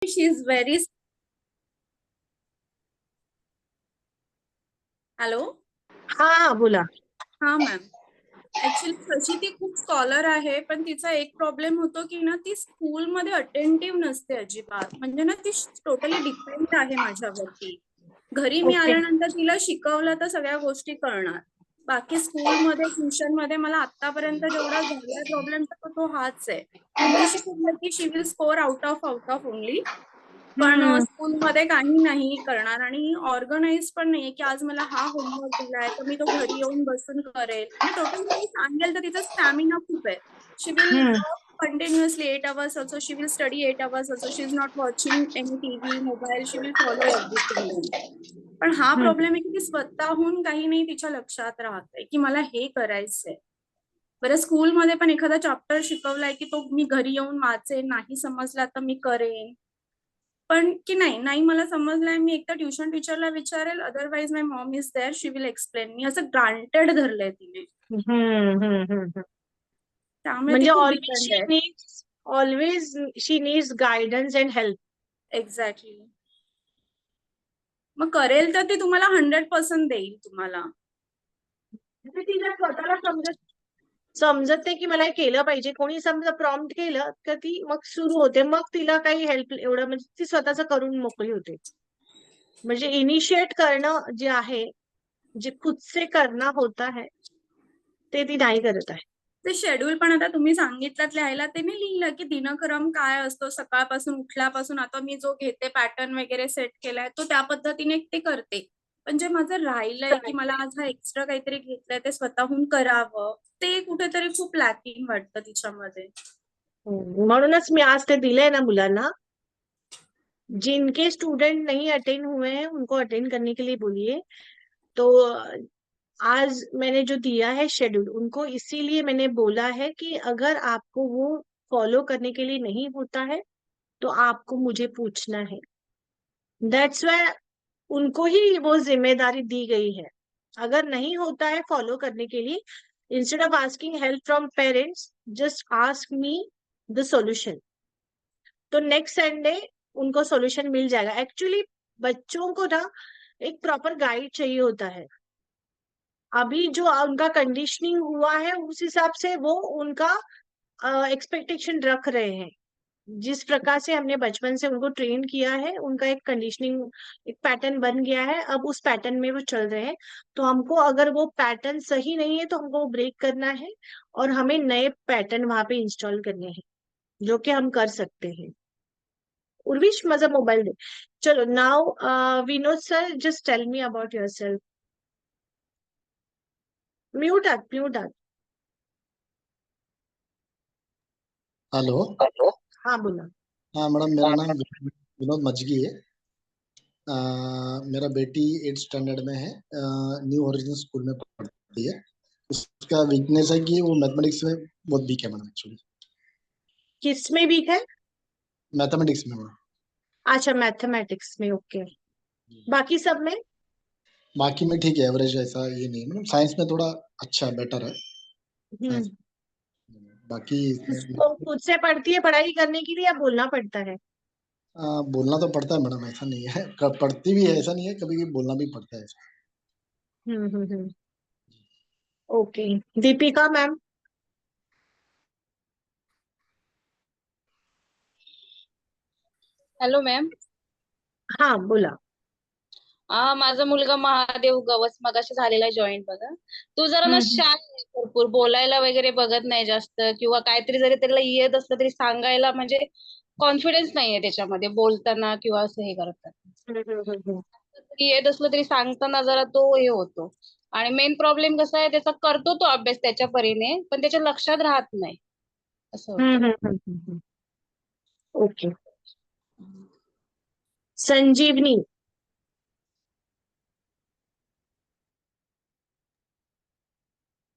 She is very. Hello. हा हा बोला. हा मॅम. ऍक्च्युली तशी ती खूप स्कॉलर आहे, पण तिचा एक प्रॉब्लेम होतो की ना, ती स्कूलमध्ये अटेंटिव्ह नसते अजिबात. म्हणजे ना, ती टोटली डिपेंड आहे माझ्यावरती. घरी मी ओके. आल्यानंतर तिला शिकवलं तर सगळ्या गोष्टी कळणार. बाकी स्कूलमध्ये, ट्युशन मध्ये मला आतापर्यंत जेवढा झालाय प्रॉब्लेम तो हाच आहे. इंग्लिश की she will score out of only. पण हम्म स्कूलमध्ये काही नाही करणार आणि ऑर्गनाइज पण नाहीये की आज मला हा होमवर्क दिलाय तर मी तो घरी येऊन बसून करेल. म्हणजे टोटली मी सांगेल तर तिचा स्टॅमिना खूप आहे. She will hmm continuously 8 hours also. She will study 8 hours also. She is not watching any TV, mobile. She will follow everything. पण हा हम्म प्रॉब्लेम आहे की ती स्वतःहून काही नाही तिच्या लक्षात राहते की मला हे करायचंय. बरं स्कूलमध्ये पण एखादा चॅप्टर शिकवलाय की तो मी घरी येऊन वाचेन, नाही समजला तर मी करेन. पण की नाही नाही मला समजलंय मी एकदा ट्युशन टीचरला विचारेल, otherwise my mom is there, she will explain. मी असं ग्रांटेड धरलंय तिने. हम्म हम्म हम्म हम्म. त्यामुळे ती म्हणजे खूप डिपेंड आहे. Always she needs guidance and help. Exactly. मग करेल तर ती तुम्हाला 100% देईल तुम्हाला. तिला स्वतःला समजत नाही की मला हे केलं पाहिजे. कोणी समजा प्रॉम्प्ट केलं तर ती मग सुरू होते. मग तिला काही हेल्प एवढं म्हणजे ती स्वतःच करून मोकळी होते. म्हणजे इनिशिएट करणं जे आहे, जे खुद से करना होता है, ते ती नाही करत आहे. ते शेड्यूल पण आता तुम्ही सांगितलं लिहायला, ते मी लिहिलं की दिनक्रम काय असतो सकाळपासून उठल्यापासून. आता मी जो घेते पॅटर्न वगैरे सेट केलाय तो त्या पद्धतीने ते करते. पण जे माझं राहिलंय की मला आज हा एक्स्ट्रा काहीतरी घेतलंय ते स्वतःहून करावं, ते कुठेतरी खूप लॅकिंग वाटतं तिच्यामध्ये. म्हणूनच मी आज ते दिलंय ना मुलांना. जिनके स्टूडेंट नहीं अटेंड हुए हैं उनको अटेंड करने के लिए बोलिए. तो आज मैंने जो दिया है शेड्यूल उनको इसीलिए मैंने बोला है कि अगर आपको वो फॉलो करने के लिए नहीं होता है तो आपको मुझे पूछना है. दैट्स वाई उनको ही वो जिम्मेदारी दी गई है. अगर नहीं होता है फॉलो करने के लिए, instead of asking help from parents, just ask me the solution. तो नेक्स्ट संडे उनको सॉल्यूशन मिल जाएगा. एक्चुअली बच्चों को ना एक प्रॉपर गाइड चाहिए होता है. अभी जो उनका कंडीशनिंग हुआ है उस हिसाब से वो उनका एक्सपेक्टेशन रख रहे हैं. जिस प्रकार से हमने बचपन से उनको ट्रेन किया है, उनका एक कंडीशनिंग, एक पैटर्न बन गया है. अब उस पैटर्न में वो चल रहे हैं. तो हमको अगर वो पैटर्न सही नहीं है तो हमको वो ब्रेक करना है और हमें नए पैटर्न वहां पे इंस्टॉल करने हैं, जो कि हम कर सकते हैं. उर्विश माझा मोबाईल दे. चलो now Vinod sir, just tell me about yourself. Mute आहात, म्यूट आहात. हेलो. हेलो. हाँ बोला. हाँ मैडम, मेरा नाम विनोद मजगी है. मेरा बेटी 8 स्टैंडर्ड में है, न्यू ओरिजिन स्कूल में पढ़ती है. उसका वीकनेस है कि वो मैथमेटिक्स में बहुत वीक है मैडम. एक्चुअली किस में वीक है? मैथमेटिक्स में मैडम. अच्छा मैथमेटिक्स में. ओके. बाकी सब में? बाकी में ठीक है, एवरेज. ऐसा ये नहीं मैडम. साइंस में थोड़ा अच्छा बेटर है. साइंस हम्म. बाकी इसमें उसको खुद से पढ़ती है पढ़ाई करने के लिए या बोलना पड़ता है? बोलना तो पड़ता है मैडम, ऐसा नहीं है. पढ़ती भी है ऐसा नहीं है, कभी कभी बोलना भी पड़ता है ऐसा. Hmm. Okay. Deepika ma'am. Hello ma'am. हाँ बोला. माझा मुलगा महादेव गवस मगाशी झालेला जॉईन बघा. तो जरा ना हम्म शाय आहे भरपूर, बोलायला वगैरे बघत नाही जास्त, किंवा काहीतरी जरी त्याला येत असलं तरी सांगायला म्हणजे कॉन्फिडन्स नाहीये त्याच्यामध्ये बोलताना किंवा असं हे करताना. हम्म. तरी येत असलं तरी सांगताना जरा तो हे होतो. आणि मेन प्रॉब्लेम कसा आहे, त्याचा करतो तो अभ्यास त्याच्या परीने पण त्याच्या लक्षात राहत नाही, असं होतं. ओके. संजीवनी.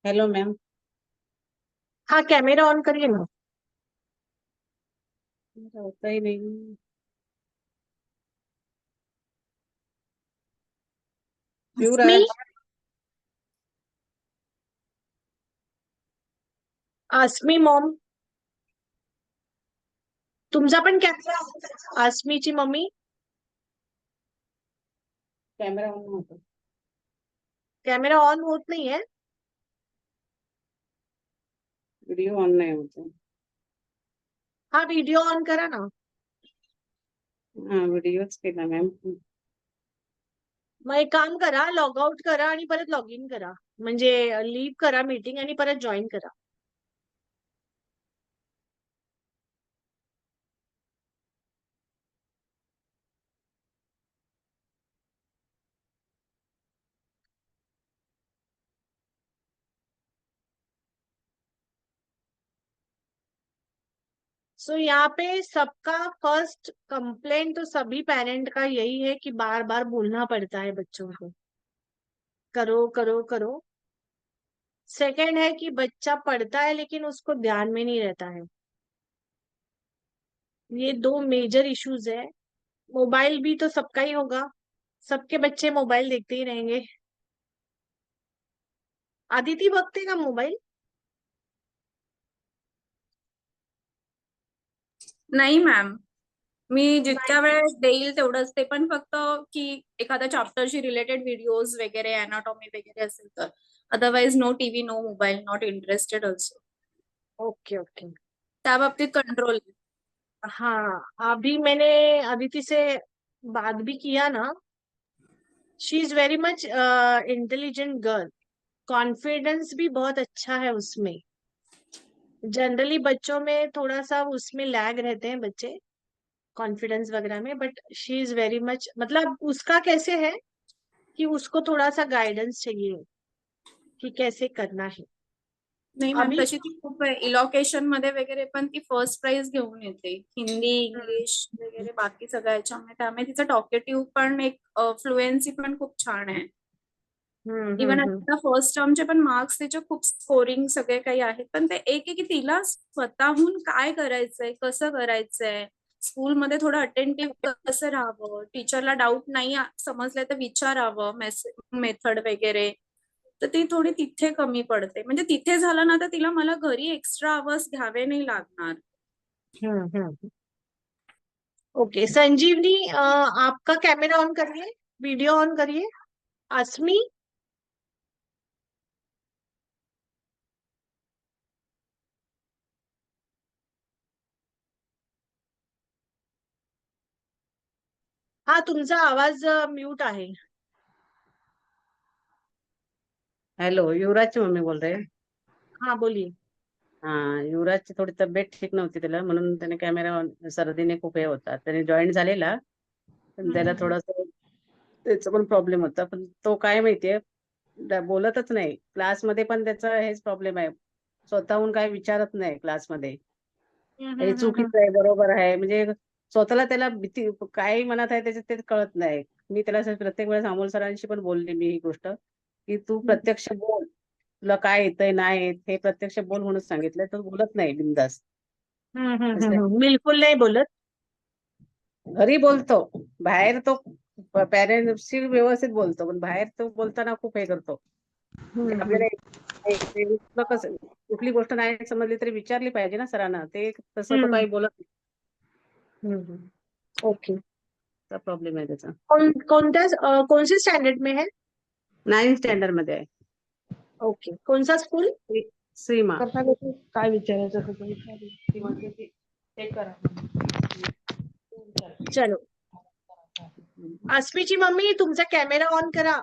Hello ma'am. हाँ कैमरा ऑन करिए ना. मेरा होता ही नहीं. अस्मी. युवराज. अस्मी मॉम. तुमचा पण कॅमेरा, आसमीची मम्मी कॅमेरा ऑन होतो. कॅमेरा ऑन होत नाहीये. व्हिडिओ ऑन नाही होतो. हा व्हिडिओ ऑन करा ना. हा व्हिडिओच केला मॅम. मग एक काम करा, लॉग आउट करा आणि परत लॉग इन करा, म्हणजे लीव करा मीटिंग आणि परत जॉईन करा. सो यहाँ पे सबका फर्स्ट कंप्लेंट तो सभी पेरेंट का यही है कि बार बार बोलना पड़ता है बच्चों को, करो करो करो. सेकंड है कि बच्चा पढ़ता है लेकिन उसको ध्यान में नहीं रहता है. ये दो मेजर इश्यूज है. मोबाइल भी तो सबका ही होगा, सबके बच्चे मोबाइल देखते ही रहेंगे. आदिती बघते का मोबाईल? नाही मॅम, मी जितक्या वेळेस देईल तेवढंच, ते पण फक्त की एखाद्या चॅप्टरशी रिलेटेड व्हिडिओज वगैरे अनाटॉमी वगैरे असेल तर. Otherwise no TV, no mobile, not interested also. Okay okay. त्या बाबतीत कंट्रोल. हाँ, अभी मैंने अदिति से बात भी किया ना. She is very much intelligent girl, confidence भी बहुत अच्छा है उसमें. जनरली बच्चों में थोड़ा सा उसमें लैग रहते हैं बच्चे कॉन्फिडेंस वगैरह में, but she is very much, मतलब उसका कैसे है कि उसको थोड़ा सा गाइडेंस चाहिए कि कैसे करना है. नाही मॅम, अभी तशी ती खूप इलोकेशन मध्ये वगैरे पण ती फर्स्ट प्राइज घेऊन येते. हिंदी, इंग्लिश वगैरे बाकी सगळ्या याच्यामध्ये. त्यामुळे तिचं टॉकेटिव्ह पण एक फ्लुएन्सी पण खूप छान आहे. इव्हन हम्म. आता फर्स्ट टर्मचे पण मार्क्स तिचे खूप स्कोरिंग सगळे काही आहेत. पण ते एक आहे की तिला स्वतःहून काय करायचंय, कसं करायचंय, स्कूलमध्ये थोडं अटेंटिव्ह कसं राहावं, टीचरला डाऊट नाही समजले तर विचारावं, मेथड वगैरे. तर ती थोडी तिथे कमी पडते. म्हणजे तिथे झालं ना तर तिला मला घरी एक्स्ट्रा आवर्स घ्यावे नाही लागणार. हम्म. ओके संजीवनी, आपका कैमरा ऑन करिए, वीडियो ऑन करिए. आसमी, हा तुमचा आवाज म्यूट आहे. हॅलो, युवराजची मम्मी बोल रहे. हाँ बोलिए. हा, युवराजची थोडी तब्येत ठीक नव्हती त्याला, म्हणून त्याने कॅमेरा सर्दीने खूप हे होता. त्याने जॉईन झालेला पण त्याला थोडस त्याचा पण प्रॉब्लेम होता. पण तो काय माहितीये, बोलतच नाही. क्लासमध्ये पण त्याचा हेच प्रॉब्लेम आहे, स्वतःहून काय विचारत नाही क्लासमध्ये. हे चुकीचं आहे, बरोबर आहे, म्हणजे स्वतःला त्याला भीती काय मनात आहे त्याच्यात ते कळत नाही. मी त्याला प्रत्येक वेळेस अमोल सरांशी पण बोलली मी ही गोष्ट, की तू प्रत्यक्ष बोल, तुला काय येतंय नाही येत हे प्रत्यक्ष बोल म्हणून सांगितलंय. तो बोलत नाही बिनधास्त. बिल्कुल नहीं बोलत. घरी बोलतो, बाहेर तो पॅरेंट्सशी व्यवस्थित बोलतो, पण बाहेर तो बोलताना खूप हे करतो. म्हणजे आपल्याला कसं कुठली गोष्ट नाही समजली तरी विचारली पाहिजे ना सरांना, ते तसं तो काही बोलत नाही. ओके. असा प्रॉब्लेम आहे त्याचा. कौन से स्टैंडर्ड में है? 9th स्टँडर्ड मध्ये आहे. ओके. कौन सा स्कूल? सीमा. काय विचारायचं होतं विचारू. ती म्हणते की हे करा. चलो, अस्मीची मम्मी तुमचा कॅमेरा ऑन करा.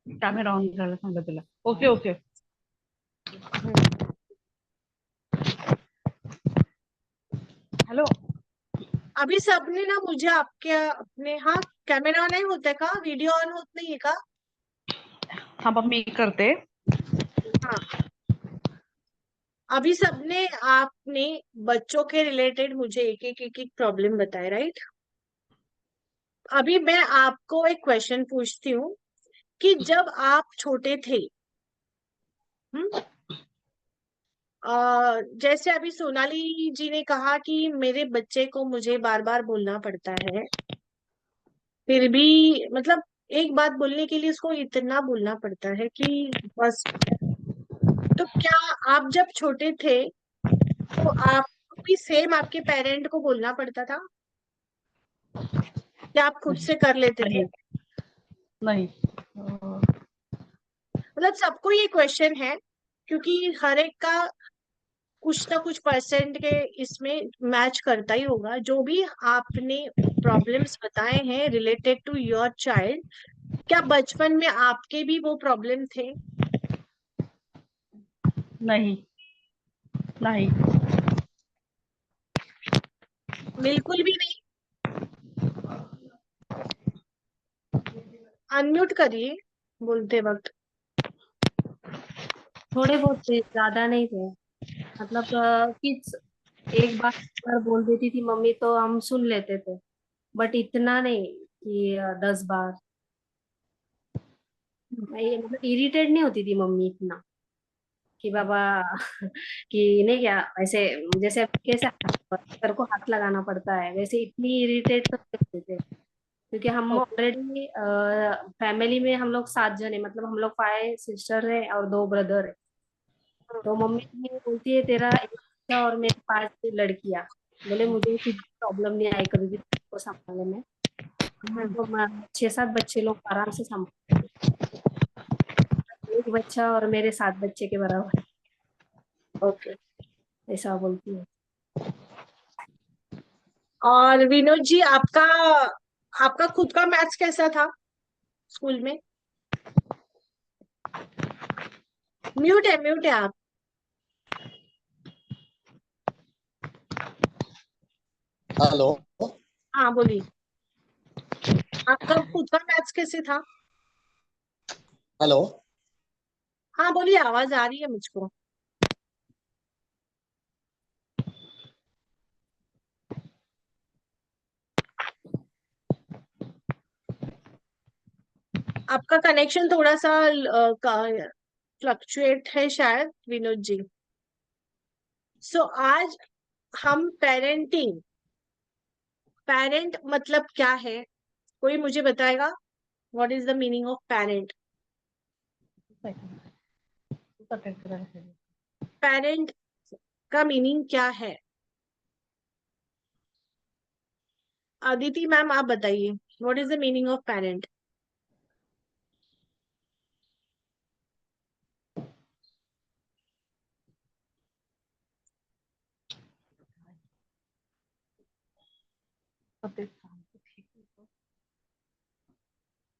कॅमेरा ऑन करायला सांगा तिला. ओके. हॅलो. अभी सबने ना मुझे आपके अपने, हाँ कैमरा नहीं होता है का, वीडियो ऑन होत नहीं है का? हाँ मग मी करते. हाँ, अभी सबने आपने बच्चों के रिलेटेड मुझे एक प्रॉब्लम बताया, राइट? अभी मैं आपको एक क्वेश्चन पूछती हूँ कि जब आप छोटे थे, जैसे अभी सोनाली जी ने कहा कि मेरे बच्चे को मुझे बार बार बोलना पड़ता है, फिर भी मतलब एक बात बोलने के लिए उसको इतना बोलना पड़ता है कि बस. तो क्या आप जब छोटे थे तो आपको भी सेम आपके पेरेंट को बोलना पड़ता था या आप खुद से कर लेते थे? नहीं मतलब सबको ये क्वेश्चन है क्योंकि हर एक का कुछ ना कुछ परसेंट के इसमें मैच करता ही होगा। जो भी आपने प्रॉब्लम्स बताए हैं रिलेटेड टू योर चाइल्ड, क्या बचपन में आपके भी वो प्रॉब्लम थे? नहीं नहीं बिल्कुल भी नहीं। अनम्यूट करिए बोलते वक्त। थोड़े बहुत थे, ज्यादा नहीं थे। मतलब किड्स एक बार बोल देती थी मम्मी तो हम सुन लेते थे, बट इतना नहीं कि 10 बार। मतलब इरिटेट नहीं होती थी मम्मी इतना कि बाबा कि नहीं क्या ऐसे, जैसे कैसे सर को हाथ लगाना पड़ता है वैसे इतनी इरिटेट तो नहीं होते थे। क्योंकि हम ऑलरेडी फैमिली में हम लोग 7 जन है, मतलब हम लोग 5 सिस्टर है और 2 ब्रदर है। तो मम्मी ये बोलती है तेरा एक बच्चा और मेरे 5 लड़कियां, बोले मुझे कुछ प्रॉब्लम नहीं आई कभी भी को संभालने में। तो 6-7 बच्चे लोग आराम से संभालते थे। एक बच्चा और मेरे 7 बच्चे के बराबर, ओके। ऐसा बोलती है। और विनोद जी, आपका आपका खुद का मैथ्स कैसा था स्कूल में? म्यूट है आप। हेलो। हाँ बोलिए, आपका खुद का मैथ्स कैसे था? हेलो। हाँ बोलिए, आवाज आ रही है मुझको। आपका कनेक्शन थोड़ा सा फ्लक्चुएट है शायद विनोद जी। सो आज हम पेरेंट मतलब क्या है, कोई मुझे बताएगा? What is the meaning of parent? Parent का मीनिंग क्या है? अदिति मैम आप बताइए, what is the meaning of parent?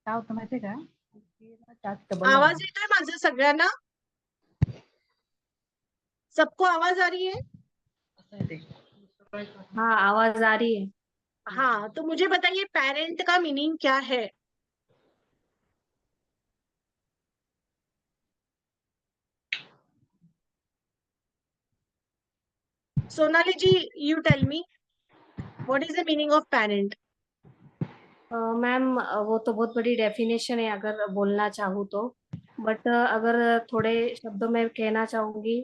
काय होतं माहितीये का, जास्त डबल आवाज येतोय माझा सगळ्यांना? सबको आवाज आ रही है? हाँ आवाज आ रही है। हाँ तो मुझे बताइए पेरेंट का मीनिंग क्या है? Sonali ji, you tell me, what is the meaning of parent? Ma'am वो तो बहुत बड़ी डेफिनेशन है अगर बोलना चाहूँ तो, बट अगर थोड़े शब्दों में कहना चाहूंगी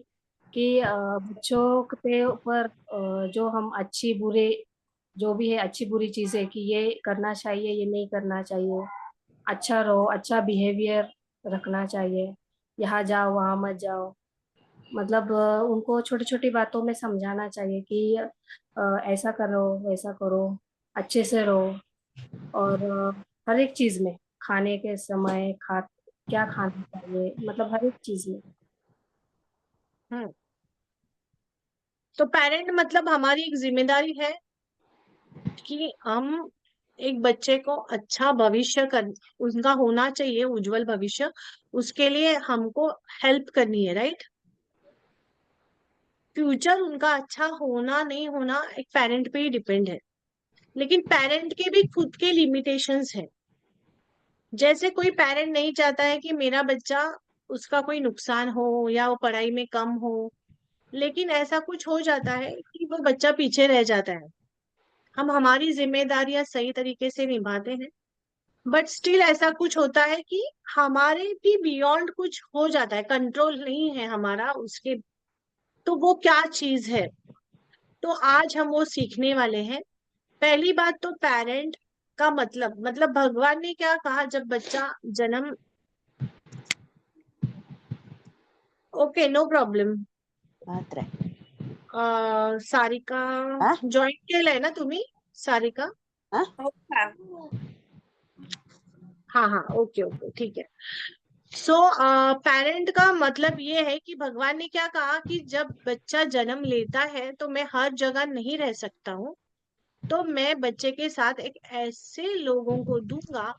कि बच्चों के ऊपर जो हम अच्छी बुरे जो भी है अच्छी बुरी चीजें कि ये करना चाहिए ये नहीं करना चाहिए, अच्छा रहो, अच्छा बिहेवियर रखना चाहिए, यहाँ जाओ वहाँ मत जाओ। मतलब उनको छोटी छोटी बातों में समझाना चाहिए कि ऐसा करो वैसा करो, अच्छे से रहो। और हर एक चीज में, खाने के समय क्या खाना चाहिए, मतलब हर एक चीज में। हम्म, तो पेरेंट मतलब हमारी एक जिम्मेदारी है कि हम एक बच्चे को अच्छा भविष्य कर, उनका होना चाहिए उज्जवल भविष्य, उसके लिए हमको हेल्प करनी है, राइट? फ्यूचर उनका अच्छा होना नहीं होना एक पेरेंट पे ही डिपेंड है। लेकिन पेरेंट के भी खुद के लिमिटेशंस है। जैसे कोई पेरेंट नहीं चाहता है कि मेरा बच्चा, उसका कोई नुकसान हो या वो पढ़ाई में कम हो, लेकिन ऐसा कुछ हो जाता है कि वो बच्चा पीछे रह जाता है। हम हमारी जिम्मेदारियां सही तरीके से निभाते हैं, बट स्टिल ऐसा कुछ होता है कि हमारे भी बियॉन्ड कुछ हो जाता है, कंट्रोल नहीं है हमारा उसके। तो वो क्या चीज है, तो आज हम वो सीखने वाले हैं। पहली बात तो पेरेंट का मतलब भगवान ने क्या कहा जब बच्चा जन्म, ओके नो प्रॉब्लम। सारिका हा? जॉईन केलंय ना तुम्ही सारिका? हो का? हाँ हाँ, ओके ओके, ठीक है। सो पेरेंट का मतलब ये है कि भगवान ने क्या कहा कि जब बच्चा जन्म लेता है तो मैं हर जगह नहीं रह सकता हूँ, तो मैं बच्चे के साथ एक ऐसे लोगों को दूंगा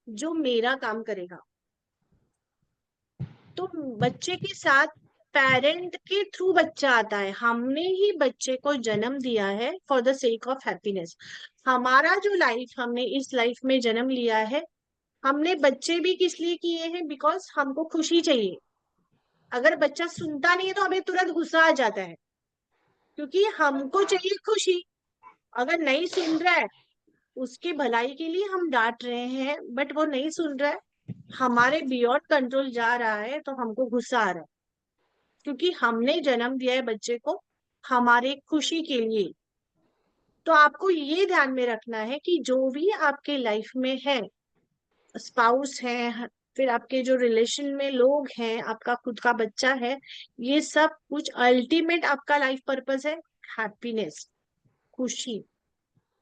जो मेरा काम करेगा। तो बच्चे के साथ पेरेंट के थ्रू बच्चा आता है। हमने ही बच्चे को जन्म दिया है for the sake of happiness. हमारा जो लाइफ, हमने इस लाइफ में जन्म लिया है, हमने बच्चे भी किस लिए किए हैं? बिकॉज हमको खुशी चाहिए। अगर बच्चा सुनता नहीं है तो हमें तुरंत गुस्सा आ जाता है, क्योंकि हमको चाहिए खुशी। अगर नहीं सुन रहा है, उसकी भलाई के लिए हम डांट रहे हैं, बट वो नहीं सुन रहा है, हमारे बियॉन्ड कंट्रोल जा रहा है, तो हमको गुस्सा आ रहा है, क्योंकि हमने जन्म दिया है बच्चे को हमारे खुशी के लिए। तो आपको ये ध्यान में रखना है कि जो भी आपके लाइफ में है, स्पाउस है, फिर आपके जो रिलेशन में लोग हैं, आपका खुद का बच्चा है, ये सब कुछ अल्टीमेट आपका लाइफ पर्पस है हैप्पीनेस, खुशी।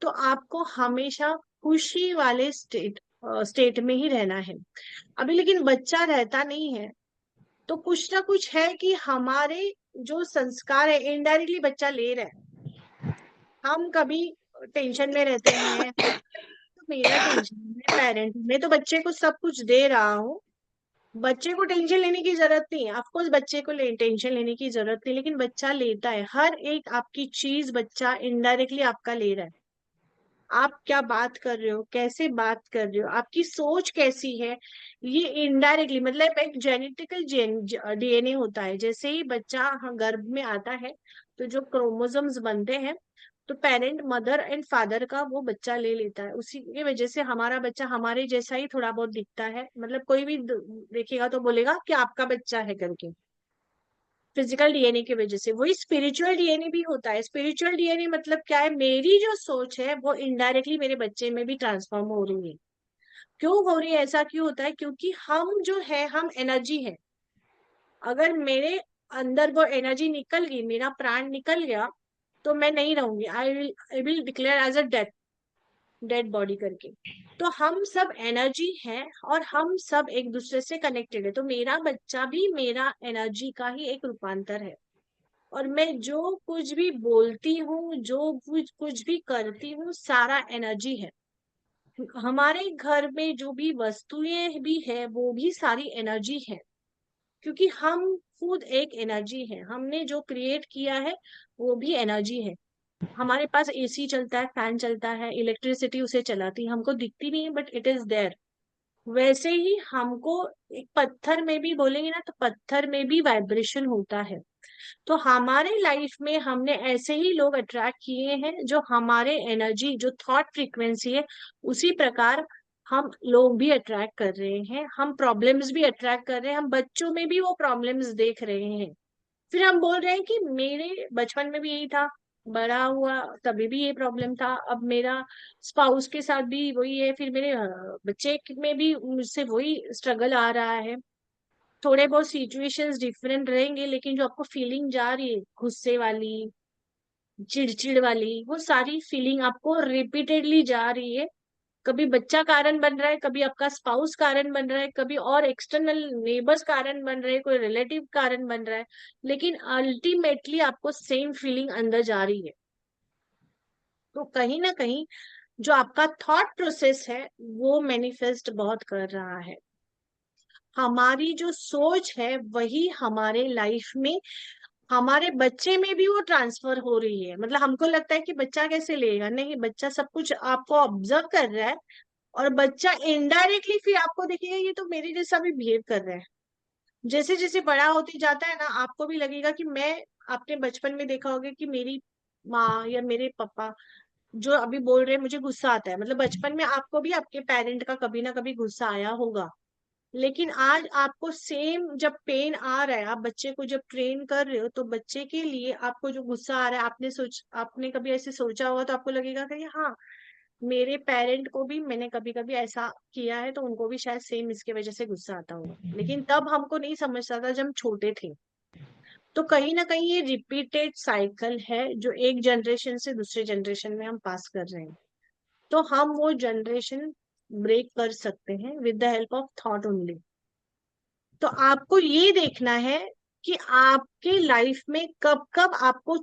तो आपको हमेशा खुशी वाले स्टेट में ही रहना है। अभी लेकिन बच्चा रहता नहीं है, तो कुछ ना कुछ है कि हमारे जो संस्कार है इनडायरेक्टली बच्चा ले रहा है। हम कभी टेंशन में रहते हैं, तो मेरा टेंशन है, पेरेंट मैं तो बच्चे को सब कुछ दे रहा हूँ, बच्चे को टेंशन लेने की जरूरत नहीं है। ऑफकोर्स बच्चे को टेंशन लेने की जरूरत नहीं, लेकिन बच्चा लेता है। हर एक आपकी चीज बच्चा इनडायरेक्टली आपका ले रहा है। आप क्या बात कर रहे हो, कैसे बात कर रहे हो, आपकी सोच कैसी है, ये इनडायरेक्टली, मतलब एक जेनेटिकल डीएनए होता है। जैसे ही बच्चा गर्भ में आता है, तो जो क्रोमोसोम्स बनते हैं, तो पेरेंट, मदर एंड फादर का वो बच्चा ले लेता है। उसी की वजह से हमारा बच्चा हमारे जैसा ही थोड़ा बहुत दिखता है। मतलब कोई भी देखेगा तो बोलेगा कि आपका बच्चा है करके, फिजिकल डीएनए की वजह से। वही स्पिरिचुअल डीएनए भी होता है। स्पिरिचुअल डीएनए मतलब क्या है? मेरी जो सोच है वो इनडायरेक्टली मेरे बच्चे में भी ट्रांसफॉर्म हो रही है। क्यों हो रही है? ऐसा क्यों होता है? क्योंकि हम जो है, हम एनर्जी है। अगर मेरे अंदर वो एनर्जी निकल गई, मेरा प्राण निकल गया, तो मैं नहीं रहूंगी। I will declare as a dead body करके। तो हम सब एनर्जी है, और हम सब एक दूसरे से कनेक्टेड है। तो मेरा बच्चा भी मेरा एनर्जी का ही एक रूपांतर है। और मैं जो कुछ भी बोलती हूँ, जो कुछ भी करती हूँ, सारा एनर्जी है। हमारे घर में जो भी वस्तुएं भी है, वो भी सारी एनर्जी है, क्योंकि हम खुद एक एनर्जी है। हमने जो क्रिएट किया है वो भी एनर्जी है। हमारे पास एसी चलता है, फैन चलता है, इलेक्ट्रिसिटी उसे चलाती है, हमको दिखती नहीं है, बट इट इज देयर। वैसे ही हमको एक पत्थर में भी बोलेंगे ना, तो पत्थर में भी वाइब्रेशन होता है। तो हमारे लाइफ में हमने ऐसे ही लोग अट्रैक्ट किए हैं जो हमारे एनर्जी, जो थॉट फ्रीक्वेंसी है, उसी प्रकार हम लोग भी अट्रैक्ट कर रहे हैं। हम प्रॉब्लम्स भी अट्रैक्ट कर रहे हैं, हम बच्चों में भी वो प्रॉब्लम्स देख रहे हैं। फिर हम बोल रहे हैं कि मेरे बचपन में भी यही था, बड़ा हुआ तभी भी ये प्रॉब्लम था, अब मेरा स्पाउस के साथ भी वही है, फिर मेरे बच्चे में भी मुझसे वही स्ट्रगल आ रहा है। थोड़े बहुत सिचुएशंस डिफरेंट रहेंगे, लेकिन जो आपको फीलिंग जा रही है गुस्से वाली, चिड़चिड़ वाली, वो सारी फीलिंग आपको रिपीटेडली जा रही है। कभी बच्चा कारण बन रहा है, कभी आपका स्पाउस कारण बन रहा है, कभी और एक्सटर्नल नेबर्स कारण बन रहे हैं, कोई रिलेटिव कारण बन रहा है, लेकिन अल्टीमेटली आपको सेम फीलिंग अंदर जा रही है। तो कहीं ना कहीं जो आपका थॉट प्रोसेस है वो मैनिफेस्ट बहुत कर रहा है। हमारी जो सोच है वही हमारे लाइफ में, हमारे बच्चे में भी वो ट्रांसफर हो रही है। मतलब हमको लगता है कि बच्चा कैसे लेगा, नहीं, बच्चा सब कुछ आपको ऑब्जर्व कर रहा है, और बच्चा इनडायरेक्टली फिर आपको देखेगा ये तो मेरे जैसा भी बिहेव कर रहा है। जैसे जैसे बड़ा होते जाता है ना, आपको भी लगेगा कि मैं, आपने बचपन में देखा होगा कि मेरी माँ या मेरे पापा जो अभी बोल रहे हैं मुझे गुस्सा आता है, मतलब बचपन में आपको भी आपके पेरेंट का कभी ना कभी गुस्सा आया होगा। लेकिन आज आपको सेम जब पेन आ रहा है, आप बच्चे को जब ट्रेन कर रहे हो, तो बच्चे के लिए आपको जो गुस्सा आ रहा है, आपने कभी ऐसे सोचा होगा, तो आपको लगेगा कि हाँ, मेरे पेरेंट को भी मैंने कभी कभी ऐसा किया है, तो उनको भी शायद सेम इसके वजह से गुस्सा आता होगा। लेकिन तब हमको नहीं समझता था जब हम छोटे थे। तो कहीं ना कहीं ये रिपीटेड साइकिल है जो एक जनरेशन से दूसरे जनरेशन में हम पास कर रहे हैं। तो हम वो जनरेशन ब्रेक कर सकते हैं with the help of thought only. तो आपको ये देखना है कि आपके लाइफ में कब कब आपको,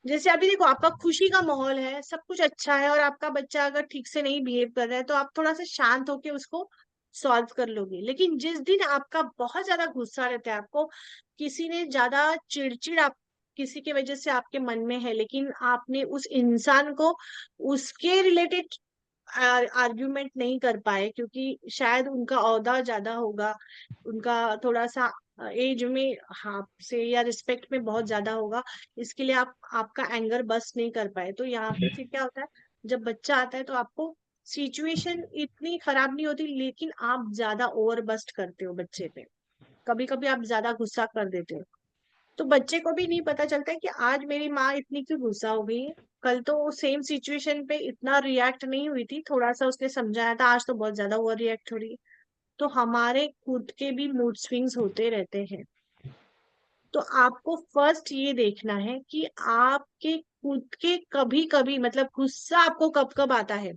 जैसे अभी देखो आपका खुशी का माहौल है, सब कुछ अच्छा है, और आपका बच्चा अगर ठीक से नहीं बिहेव कर रहा है तो आप थोड़ा सा शांत होके उसको सॉल्व कर लोगे। लेकिन जिस दिन आपका बहुत ज्यादा गुस्सा रहता है, आपको किसी ने ज्यादा चिड़चिड़ आप किसी की वजह से आपके मन में है, लेकिन आपने उस इंसान को उसके रिलेटेड आर्ग्यूमेंट नहीं कर पाए क्योंकि शायद उनका ओहदा ज्यादा होगा, उनका थोड़ा सा एज में हाँ से या रिस्पेक्ट में बहुत ज्यादा होगा, इसके लिए आप आपका एंगर बस नहीं कर पाए, तो यहाँ पे फिर क्या होता है, जब बच्चा आता है तो आपको सिचुएशन इतनी खराब नहीं होती, लेकिन आप ज्यादा ओवर बस्ट करते हो बच्चे पे, कभी कभी आप ज्यादा गुस्सा कर देते हो। तो बच्चे को भी नहीं पता चलता है कि आज मेरी माँ इतनी क्यों गुस्सा हो गई है, कल तो सेम सिचुएशन पे इतना रिएक्ट नहीं हुई थी, थोड़ा सा उसने समझाया था, आज तो बहुत ज्यादा ओवर रिएक्ट हो रही है। तो हमारे खुद के भी मूड स्विंग्स होते रहते हैं। तो आपको फर्स्ट ये देखना है कि आपके खुद के कभी कभी मतलब गुस्सा आपको कब कब आता है।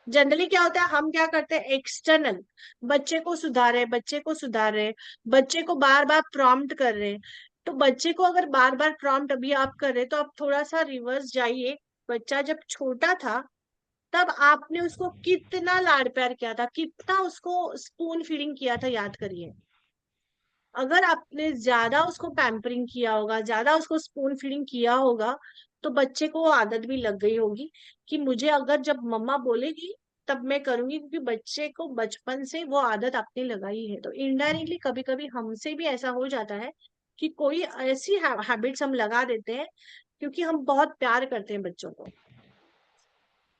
जनरली क्या होता है, हम क्या करते हैं, एक्सटर्नल बच्चे को सुधारे, बच्चे को सुधारे, बच्चे को बार बार प्रॉम्प्ट कर रहे हैं। तो बच्चे को अगर बार बार प्रॉम्प्ट अभी आप कर रहे हैं तो आप थोड़ा सा रिवर्स जाइए। बच्चा जब छोटा था तब आपने उसको कितना लाड प्यार किया था, कितना उसको स्पून फीडिंग किया था, याद करिए। अगर आपने ज्यादा उसको पैम्परिंग किया होगा, ज्यादा उसको स्पून फीडिंग किया होगा, तो बच्चे को वो आदत भी लग गई होगी कि मुझे अगर जब मम्मा बोलेगी तब मैं करूंगी, क्योंकि बच्चे को बचपन से वो आदत आपने लगाई है। तो इनडायरेक्टली कभी कभी हमसे भी ऐसा हो जाता है कि कोई ऐसी हैबिट्स हम लगा देते हैं क्योंकि हम बहुत प्यार करते हैं बच्चों को।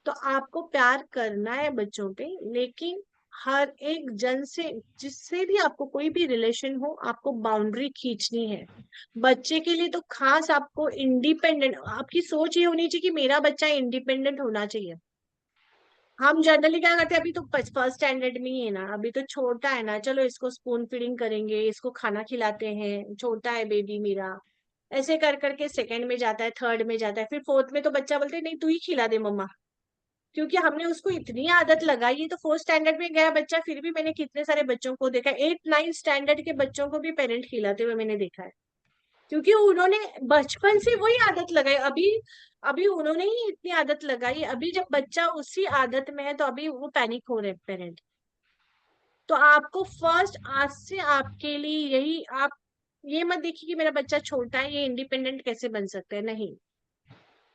तो आपको प्यार करना है बच्चों पे, लेकिन हर एक जन से, जिससे भी आपको कोई भी रिलेशन हो, आपको बाउंड्री खींचनी है। बच्चे के लिए तो खास आपको इंडिपेंडेंट, आपकी सोच ये होनी चाहिए कि मेरा बच्चा इंडिपेंडेंट होना चाहिए। हम जनरली क्या करते हैं, अभी तो फर्स्ट स्टैंडर्ड में ही है ना, अभी तो छोटा है ना, चलो इसको स्पून फीडिंग करेंगे, इसको खाना खिलाते हैं, छोटा है बेबी मेरा, ऐसे कर करके सेकंड में जाता है, थर्ड में जाता है, फिर फोर्थ में तो बच्चा बोलते है नहीं तू ही खिला दे मम्मा, क्योंकि हमने उसको इतनी आदत लगाई है। तो फोर्थ स्टैंडर्ड में गया बच्चा, फिर भी मैंने कितने सारे बच्चों को देखा, 8 9 स्टैंडर्ड के बच्चों को भी पेरेंट खिलाते हुए मैंने देखा है, क्योंकि उन्होंने बचपन से वही आदत लगाई। अभी अभी उन्होंने ही इतनी आदत लगाई, अभी जब बच्चा उसी आदत में है तो अभी वो पैनिक हो रहे पेरेंट। तो आपको फर्स्ट आज से आपके लिए यही, आप ये मत देखिए कि मेरा बच्चा छोटा है ये इंडिपेंडेंट कैसे बन सकता है, नहीं।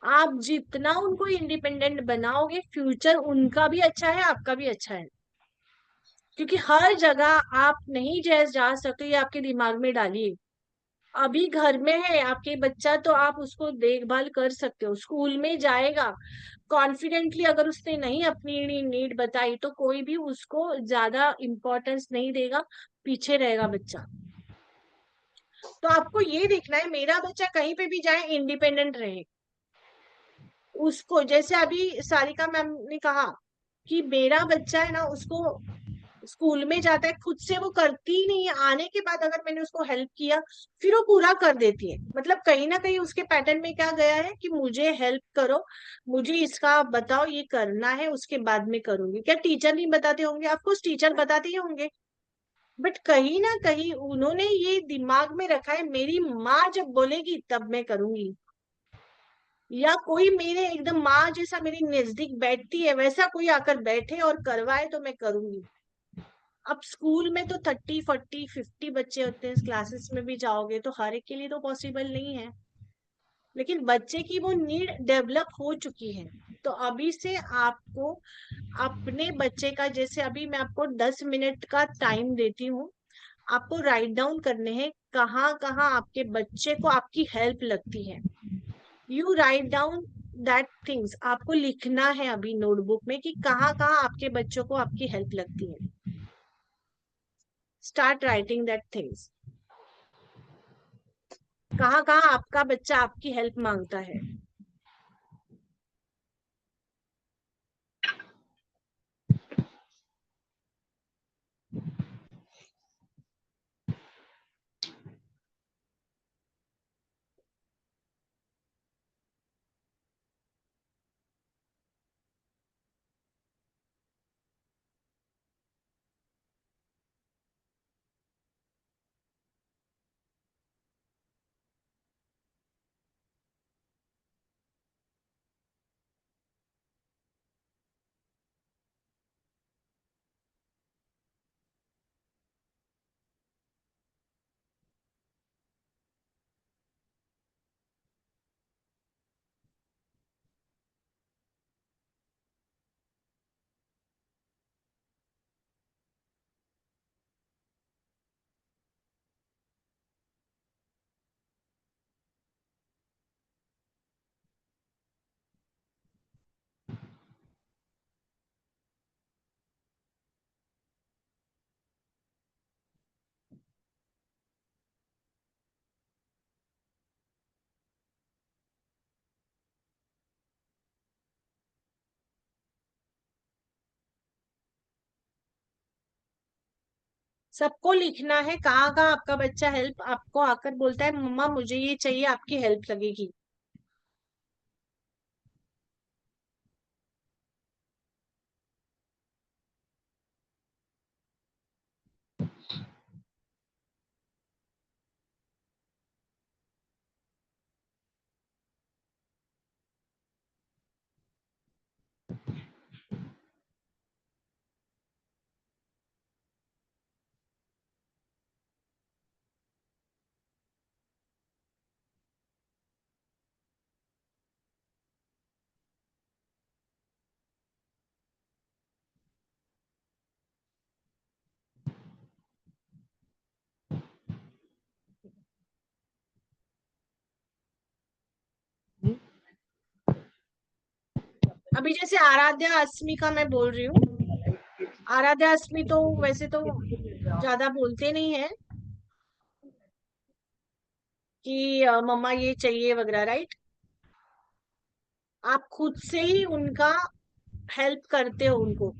आप जितना उनको इंडिपेंडेंट बनाओगे, फ्यूचर उनका भी अच्छा है, आपका भी अच्छा है। क्योंकि हर जगह आप नहीं जैसे जा सकते, ये आपके दिमाग में डालिए। अभी घर में है आपके बच्चा तो आप उसको देखभाल कर सकते हो, स्कूल में जाएगा कॉन्फिडेंटली, अगर उसने नहीं अपनी नीड बताई तो कोई भी उसको ज्यादा इम्पोर्टेंस नहीं देगा, पीछे रहेगा बच्चा। तो आपको ये देखना है मेरा बच्चा कहीं पे भी जाए इंडिपेंडेंट रहे। उसको जैसे अभी सारिका मैम ने कहा कि मेरा बच्चा है ना, उसको स्कूल में जाता है, खुद से वो करती ही नहीं है, आने के बाद अगर मैंने उसको हेल्प किया फिर वो पूरा कर देती है। मतलब कहीं ना कहीं उसके पैटर्न में क्या गया है कि मुझे हेल्प करो, मुझे इसका बताओ ये करना है, उसके बाद में करूंगी। क्या टीचर नहीं बताते होंगे? ऑफकोर्स टीचर बताते ही होंगे, बट कहीं ना कहीं उन्होंने ये दिमाग में रखा है मेरी माँ जब बोलेगी तब मैं करूंगी, या कोई मेरे एकदम माँ जैसा मेरी नजदीक बैठती है वैसा कोई आकर बैठे और करवाए तो मैं करूंगी। अब स्कूल में तो 30 40 50 बच्चे होते हैं, क्लासेस में भी जाओगे तो हर एक के लिए तो पॉसिबल नहीं है, लेकिन बच्चे की वो नीड डेवलप हो चुकी है। तो अभी से आपको अपने बच्चे का, जैसे अभी मैं आपको 10 मिनट का टाइम देती हूँ, आपको राइट डाउन करने हैं कहाँ कहाँ आपके बच्चे को आपकी हेल्प लगती है। You write down that things, आपको लिखना है अभी नोटबुक में कि कहाँ कहाँ आपके बच्चों को आपकी हेल्प लगती है। स्टार्ट राइटिंग दैट थिंग्स, कहाँ कहाँ आपका बच्चा आपकी हेल्प मांगता है। सबको लिखना है कहाँ कहाँ आपका बच्चा हेल्प आपको आकर बोलता है मम्मा मुझे ये चाहिए, आपकी हेल्प लगेगी। अभी जैसे आराध्या अस्मी का मैं बोल रही हूँ, आराध्या अस्मी तो वैसे तो ज्यादा बोलते नहीं है कि मम्मा ये चाहिए वगैरह, राइट? आप खुद से ही उनका हेल्प करते हो उनको।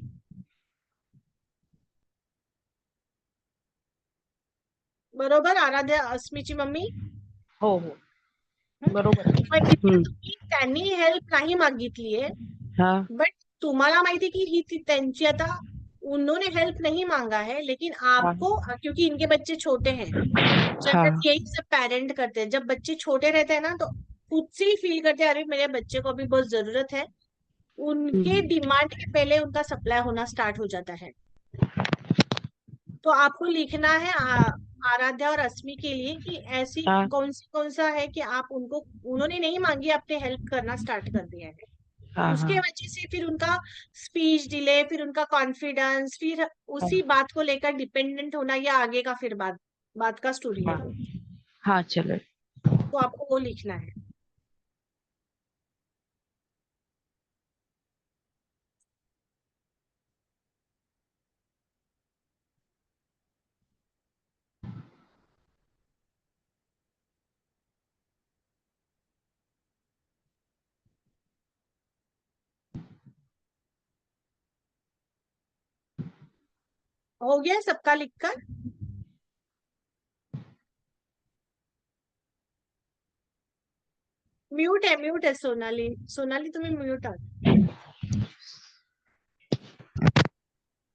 बरोबर आराध्या अस्मीची मम्मी? हो हो बरोबर. पण इथे तुम्ही त्यांनी हेल्प नाही मागितली आहे, हा बट तुम्हाला माहिती की त्यांची आता उन्होंने हेल्प नहीं मांगा है, लेकिन आपको क्योंकि इनके बच्चे छोटे हैं, जनरली यही सब पेरेंट करते हैं, जब बच्चे छोटे रहते हैं ना तो खुद से ही फील करते हैं अरे मेरे बच्चे को अभी बहुत जरूरत है, उनके डिमांड के पहले उनका सप्लाई होना स्टार्ट हो जाता है। तो आपको लिखना है आराध्या और अस्मी के लिए कि ऐसी हाँ। कौन सा है कि आप उनको, उन्होंने नहीं मांगी, आपने हेल्प करना स्टार्ट कर दिया है, हाँ उसके वजह से फिर उनका स्पीच डिले, फिर उनका कॉन्फिडेंस, फिर उसी बात को लेकर डिपेंडेंट होना, या आगे का फिर बात का स्टोरी है वो। हाँ चलो. तो आपको वो लिखना है। हो गया सबका लिखकर? म्यूट है सोनाली, सोनाली तुम्हें म्यूट आहात।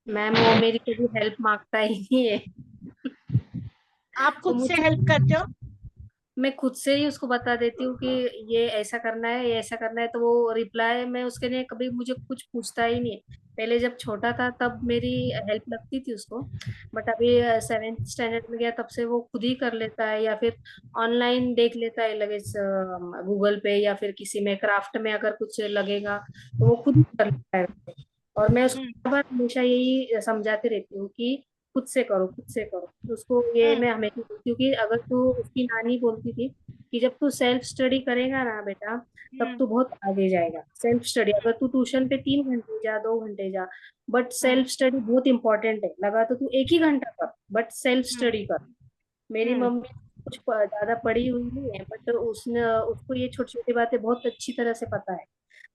मैम वो मेरी कभी हेल्प मांगता ही नहीं है। आप तो खुद से मुझे हेल्प करते हो? मैं खुद से ही उसको बता देती हूँ कि ये ऐसा करना है, ये ऐसा करना है, तो वो रिप्लाई में उसके लिए कभी मुझे कुछ पूछता ही नहीं है। पहले जब छोटा था तब मेरी हेल्प लगती थी उसको, बट अभी 7th स्टैंडर्ड में गया तब से वो खुद ही कर लेता है, या फिर ऑनलाइन देख लेता है लगे गूगल पे, या फिर किसी में क्राफ्ट में अगर कुछ लगेगा तो वो खुद ही कर लेता है। और मैं उसको बार हमेशा यही समझाती रहती हूँ कि खुद से करो, खुद से करो। तो उसको ये मैं हमेशा बोलती हूँ कि अगर तू, उसकी नानी बोलती थी कि जब तू सेल्फ स्टडी करेगा ना बेटा, तब तू बहुत आगे जाएगा। सेल्फ स्टडी, अगर तू ट्यूशन पे 3 घंटे जा, 2 घंटे जा, बट सेल्फ स्टडी बहुत इंपॉर्टेंट है। लगा तो तू 1 ही घंटा कर, बट सेल्फ स्टडी कर। मेरी मम्मी कुछ ज्यादा पढ़ी हुई नहीं है, बट उसने, उसको ये छोटी छोटी बातें बहुत अच्छी तरह से पता है,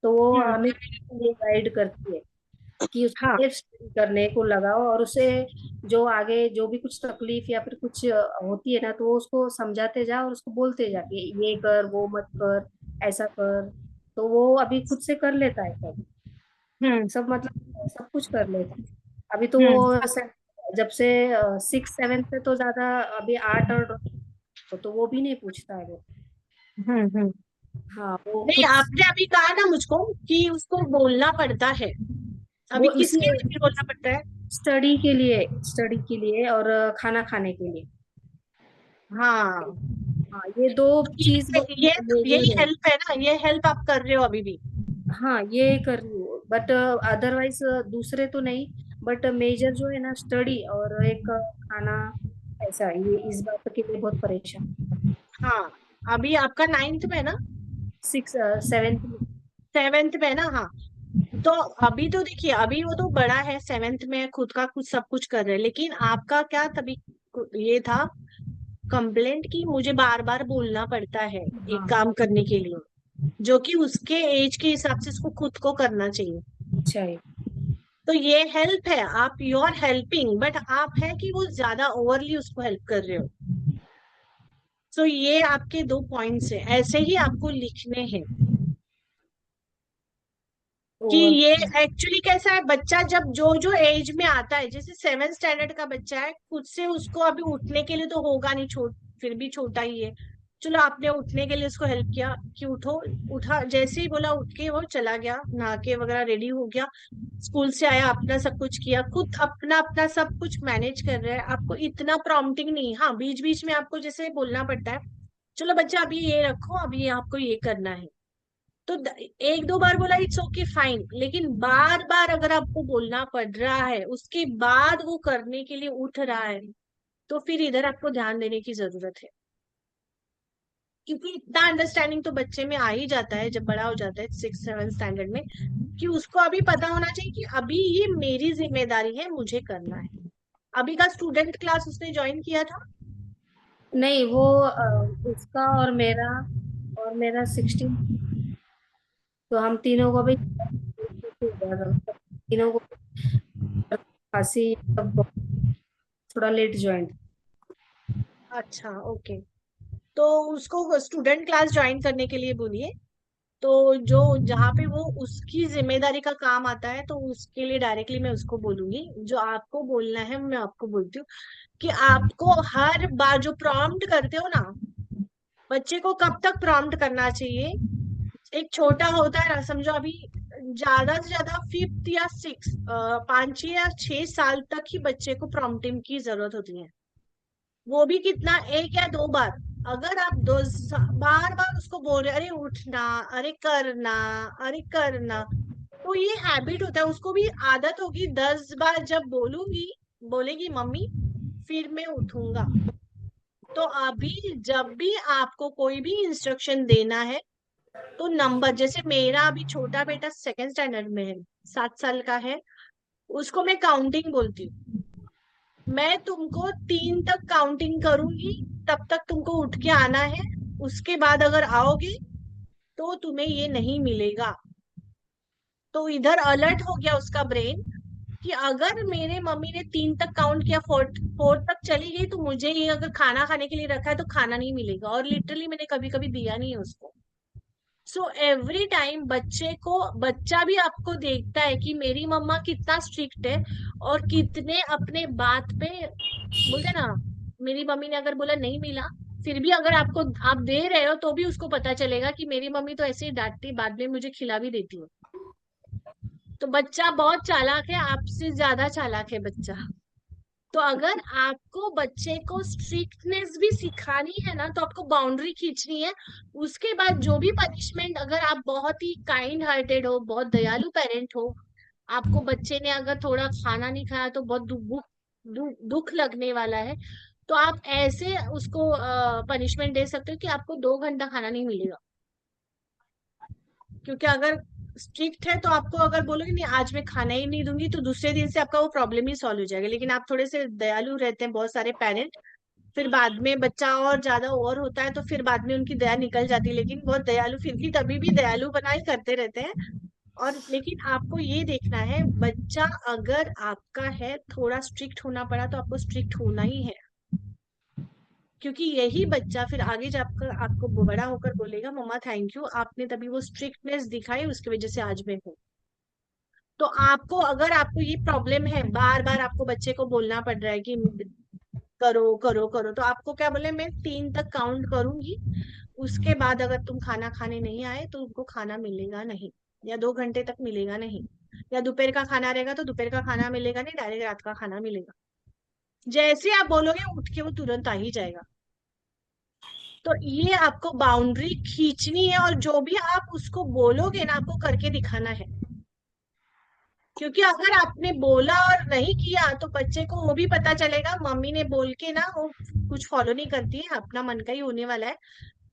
तो वो हमें ये गाइड करती है कि उसको हाँ। सेल्फ स्टडी करने को लगाओ, और उसे जो आगे जो भी कुछ तकलीफ या फिर कुछ होती है ना, तो वो उसको समझाते जा और उसको बोलते जा कि ये कर, वो मत कर, ऐसा कर। तो वो अभी खुद से कर लेता है सब, सब मतलब सब कुछ कर लेता है। अभी तो वो जब से 6th 7th से तो ज्यादा, अभी 8 और तो वो भी नहीं पूछता है वो। हम्म। हाँ वो नहीं, खुद, आपने अभी कहा ना मुझको कि उसको बोलना पड़ता है, अभी वो इसी किसके लिए बोलना पड़ता है? स्टडी के लिए, स्टडी के लिए और खाना खाने के लिए। हाँ, हाँ ये दो चीज बहुत ये मेजर यही है। हेल्प है ना, ये हेल्प आप कर रहे हो अभी भी? हाँ ये कर रही हूँ, बट अदरवाइज दूसरे तो नहीं, बट मेजर जो है ना स्टडी और एक खाना, ऐसा ये इस बात के लिए बहुत परेशान। हाँ, अभी आपका 9th में ना? 7th। 7th में ना? हाँ, तो अभी तो देखिए, अभी वो तो बड़ा है, 7th में खुद का कुछ सब कुछ कर रहे हैं, लेकिन आपका क्या तभी ये था कंप्लेंट कि मुझे बार बार बोलना पड़ता है एक हाँ काम करने के लिए, जो कि उसके एज के हिसाब से उसको खुद को करना चाहिए। अच्छा है। तो ये हेल्प है, आप यू आर हेल्पिंग, बट आप है कि वो ज्यादा ओवरली उसको हेल्प कर रहे हो। सो ये आपके 2 पॉइंट्स है, ऐसे ही आपको लिखने हैं कि ओवर ये एक्चुअली कैसा है, बच्चा जब जो जो एज में आता है, जैसे 7th स्टैंडर्ड का बच्चा है, खुद से उसको अभी उठने के लिए तो होगा नहीं, फिर भी छोटा ही है। चलो आपने उठने के लिए उसको हेल्प किया कि उठो, उठा, जैसे ही बोला उठ के वो चला गया, नहा के वगैरह रेडी हो गया, स्कूल से आया, अपना सब कुछ किया, खुद अपना अपना सब कुछ मैनेज कर रहा है, आपको इतना प्रॉम्प्टिंग नहीं। हाँ, बीच बीच में आपको जैसे बोलना पड़ता है, चलो बच्चा अभी ये रखो, अभी आपको ये करना है, तो 1-2 बार बोला इट्स ओके फाइन, लेकिन बार बार अगर आपको बोलना पड़ रहा है, उसके बाद वो करने के लिए उठ रहा है, तो फिर इधर आपको ध्यान देने की जरूरत है। क्योंकि इतना अंडरस्टैंडिंग तो बच्चे में आ ही जाता है जब बड़ा हो जाता है 6th-7th स्टैंडर्ड में, कि उसको अभी पता होना चाहिए कि अभी ये मेरी जिम्मेदारी है, मुझे करना है। अभी का स्टूडेंट क्लास उसने ज्वाइन किया था? नहीं, वो उसका और मेरा 16, तो हम तीनों को भी तीनों को खांसी सब थोड़ा लेट ज्वाइन। अच्छा, ओके। तो उसको स्टूडेंट क्लास ज्वाइन करने के लिए बोलिए, तो जो जहाँ पे वो उसकी जिम्मेदारी का काम आता है, तो उसके लिए डायरेक्टली मैं उसको बोलूंगी। जो आपको बोलना है मैं आपको बोलती हूँ कि आपको हर बार जो प्रॉम्प्ट करते हो ना, बच्चे को कब तक प्रॉम्प्ट करना चाहिए। एक छोटा होता है ना, समझो अभी ज्यादा से ज्यादा 5th या 6, 5 या 6 साल तक ही बच्चे को प्रॉम्प्टिंग की जरूरत होती है, वो भी कितना, 1 या 2 बार। अगर आप बार बार उसको बोल रहे, अरे उठना, अरे करना, अरे करना, तो ये हैबिट होता है, उसको भी आदत होगी। 10 बार जब बोलूंगी, बोलेगी मम्मी, फिर मैं उठूंगा। तो अभी जब भी आपको कोई भी इंस्ट्रक्शन देना है, तो नंबर, जैसे मेरा अभी छोटा बेटा 2nd स्टैंडर्ड में है, 7 साल का है, उसको मैं काउंटिंग बोलती हूँ। मैं तुमको 3 तक काउंटिंग करूंगी, तब तक तुमको उठ के आना है, उसके बाद अगर आओगे तो तुम्हें ये नहीं मिलेगा। तो इधर अलर्ट हो गया उसका ब्रेन कि अगर मेरे मम्मी ने 3 तक काउंट किया, 4 तक चली गई, तो मुझे ये अगर खाना खाने के लिए रखा है तो खाना नहीं मिलेगा, और लिटरली मैंने कभी कभी दिया नहीं है उसको। सो एवरी टाइम बच्चा भी आपको देखता है कि मेरी मम्मा कितना स्ट्रिक्ट है, और कितने अपने बात पे बोलते हैं ना, मेरी मम्मी ने अगर बोला नहीं मिला, फिर भी अगर आप दे रहे हो, तो भी उसको पता चलेगा कि मेरी मम्मी तो ऐसे ही डांटती, बाद में मुझे खिला भी देती है। तो बच्चा बहुत चालाक है, आपसे ज्यादा चालाक है बच्चा। तो अगर आपको बच्चे को स्ट्रिक्टनेस भी सिखानी है ना, तो आपको बाउंड्री खींचनी है। उसके बाद जो भी पनिशमेंट, अगर आप बहुत ही काइंड हार्टेड हो, बहुत दयालु पेरेंट हो, आपको बच्चे ने अगर थोड़ा खाना नहीं खाया तो बहुत दुख लगने वाला है, तो आप ऐसे उसको पनिशमेंट दे सकते हो कि आपको 2 घंटा खाना नहीं मिलेगा। क्योंकि अगर स्ट्रिक्ट है तो आपको अगर बोलोगे नहीं आज मैं खाना ही नहीं दूंगी, तो दूसरे दिन से आपका वो प्रॉब्लम ही सॉल्व हो जाएगा। लेकिन आप थोड़े से दयालु रहते हैं, बहुत सारे पेरेंट, फिर बाद में बच्चा और ज्यादा ओवर होता है, तो फिर बाद में उनकी दया निकल जाती है, लेकिन बहुत दयालु फिर भी तभी भी दयालु बनाई करते रहते हैं। और लेकिन आपको ये देखना है, बच्चा अगर आपका है, थोड़ा स्ट्रिक्ट होना पड़ा तो आपको स्ट्रिक्ट होना ही है, क्योंकि यही बच्चा फिर आगे जाकर आपको बड़ा होकर बोलेगा मम्मा थैंक यू, आपने तभी वो स्ट्रिक्टनेस दिखाई, उसकी वजह से आज मैं हूँ। तो अगर आपको ये प्रॉब्लम है, बार बार आपको बच्चे को बोलना पड़ रहा है कि करो करो करो, तो आपको क्या बोले, मैं 3 तक काउंट करूंगी, उसके बाद अगर तुम खाना खाने नहीं आए तो तुमको खाना मिलेगा नहीं, या 2 घंटे तक मिलेगा नहीं, या दोपहर का खाना रहेगा तो दोपहर का खाना मिलेगा नहीं, डायरेक्ट रात का खाना मिलेगा। जैसे आप बोलोगे उठ के वो तुरंत आ ही जाएगा। तो ये आपको बाउंड्री खींचनी है, और जो भी आप उसको बोलोगे ना, आपको करके दिखाना है। क्योंकि अगर आपने बोला और नहीं किया, तो बच्चे को वो भी पता चलेगा मम्मी ने बोल के ना वो कुछ फॉलो नहीं करती है, अपना मन का ही होने वाला है,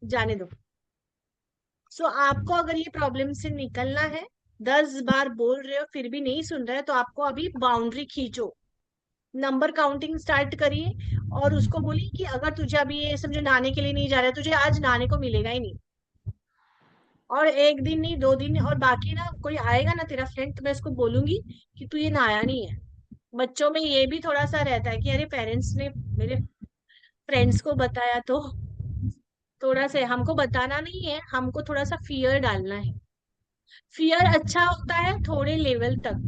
जाने दो। सो आपको अगर ये प्रॉब्लम से निकलना है, 10 बार बोल रहे हो फिर भी नहीं सुन रहा है, तो आपको अभी बाउंड्री खींचो, नंबर काउंटिंग स्टार्ट करिए, और उसको बोलिए कि अगर तुझे अभी ये समझो नहाने के लिए नहीं जा रहा है, तुझे आज नहाने को मिलेगा ही नहीं, और एक दिन नहीं, 2 दिन, और बाकी ना कोई आएगा ना तेरा फ्रेंड, तो मैं उसको बोलूंगी कि तू ये नहाया नहीं है। बच्चों में ये भी थोड़ा सा रहता है कि अरे पेरेंट्स ने मेरे फ्रेंड्स को बताया, तो थोड़ा सा हमको बताना नहीं है, हमको थोड़ा सा फियर डालना है। फियर अच्छा होता है थोड़े लेवल तक।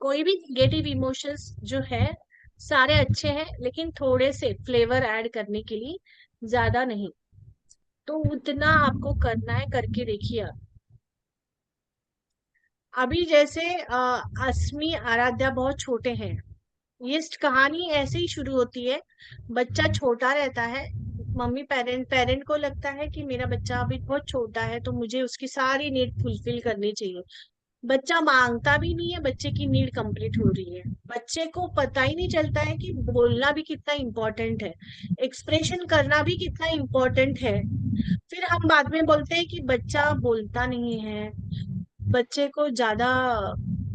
कोई भी नेगेटिव इमोशंस जो है सारे अच्छे हैं, लेकिन थोड़े से फ्लेवर ऐड करने के लिए, ज्यादा नहीं। तो उतना आपको करना है, करके देखिए आप। अभी जैसे अस्मी आराध्या बहुत छोटे हैं, ये कहानी ऐसे ही शुरू होती है। बच्चा छोटा रहता है, मम्मी पेरेंट पेरेंट को लगता है कि मेरा बच्चा अभी बहुत छोटा है, तो मुझे उसकी सारी नीड फुलफिल करनी चाहिए। बच्चा मांगता भी नहीं है, बच्चे की नीड कंप्लीट हो रही है। बच्चे को पता ही नहीं चलता है कि बोलना भी कितना इम्पोर्टेंट है, एक्सप्रेशन करना भी कितना इम्पोर्टेंट है। फिर हम बाद में बोलते हैं कि बच्चा बोलता नहीं है, बच्चे को ज्यादा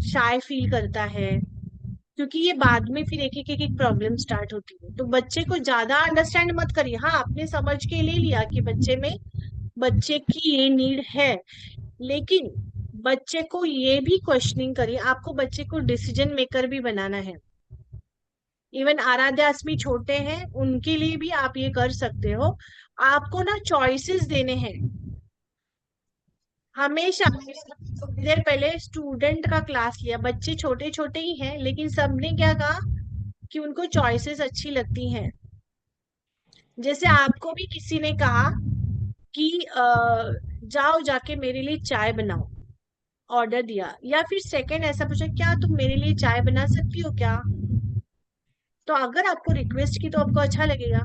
शाय फील करता है, क्योंकि ये बाद में फिर एक प्रॉब्लम स्टार्ट होती है। तो बच्चे को ज्यादा अंडरस्टैंड मत करिए। हाँ, आपने समझ के ले लिया कि बच्चे की ये नीड है, लेकिन बच्चे को ये भी क्वेश्चनिंग करिए। आपको बच्चे को डिसीजन मेकर भी बनाना है। इवन आराध्या अस्मी छोटे हैं, उनके लिए भी आप ये कर सकते हो। आपको ना चॉइसेस देने हैं हमेशा। थोड़ी देर पहले स्टूडेंट का क्लास लिया, बच्चे छोटे छोटे ही हैं, लेकिन सबने क्या कहा कि उनको चॉइसेस अच्छी लगती हैं। जैसे आपको भी किसी ने कहा कि जाओ जाके मेरे लिए चाय बनाओ, ऑर्डर दिया, या फिर सेकंड ऐसा पूछा क्या तुम मेरे लिए चाय बना सकती हो क्या। तो अगर आपको रिक्वेस्ट की तो आपको अच्छा लगेगा।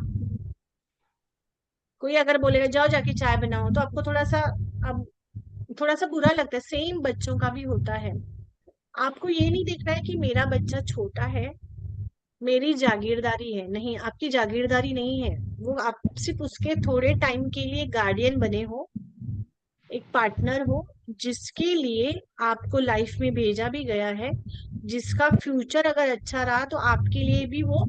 कोई अगर बोलेगा जाओ जाके चाय बनाओ, तो आपको अब थोड़ा सा बुरा लगता है। सेम बच्चों का भी होता है। आपको ये नहीं देखना है कि मेरा बच्चा छोटा है, मेरी जागीरदारी है। नहीं, आपकी जागीरदारी नहीं है वो। आप सिर्फ उसके थोड़े टाइम के लिए गार्डियन बने हो, एक पार्टनर हो, जिसके लिए आपको लाइफ में भेजा भी गया है, जिसका फ्यूचर अगर अच्छा रहा तो आपके लिए भी वो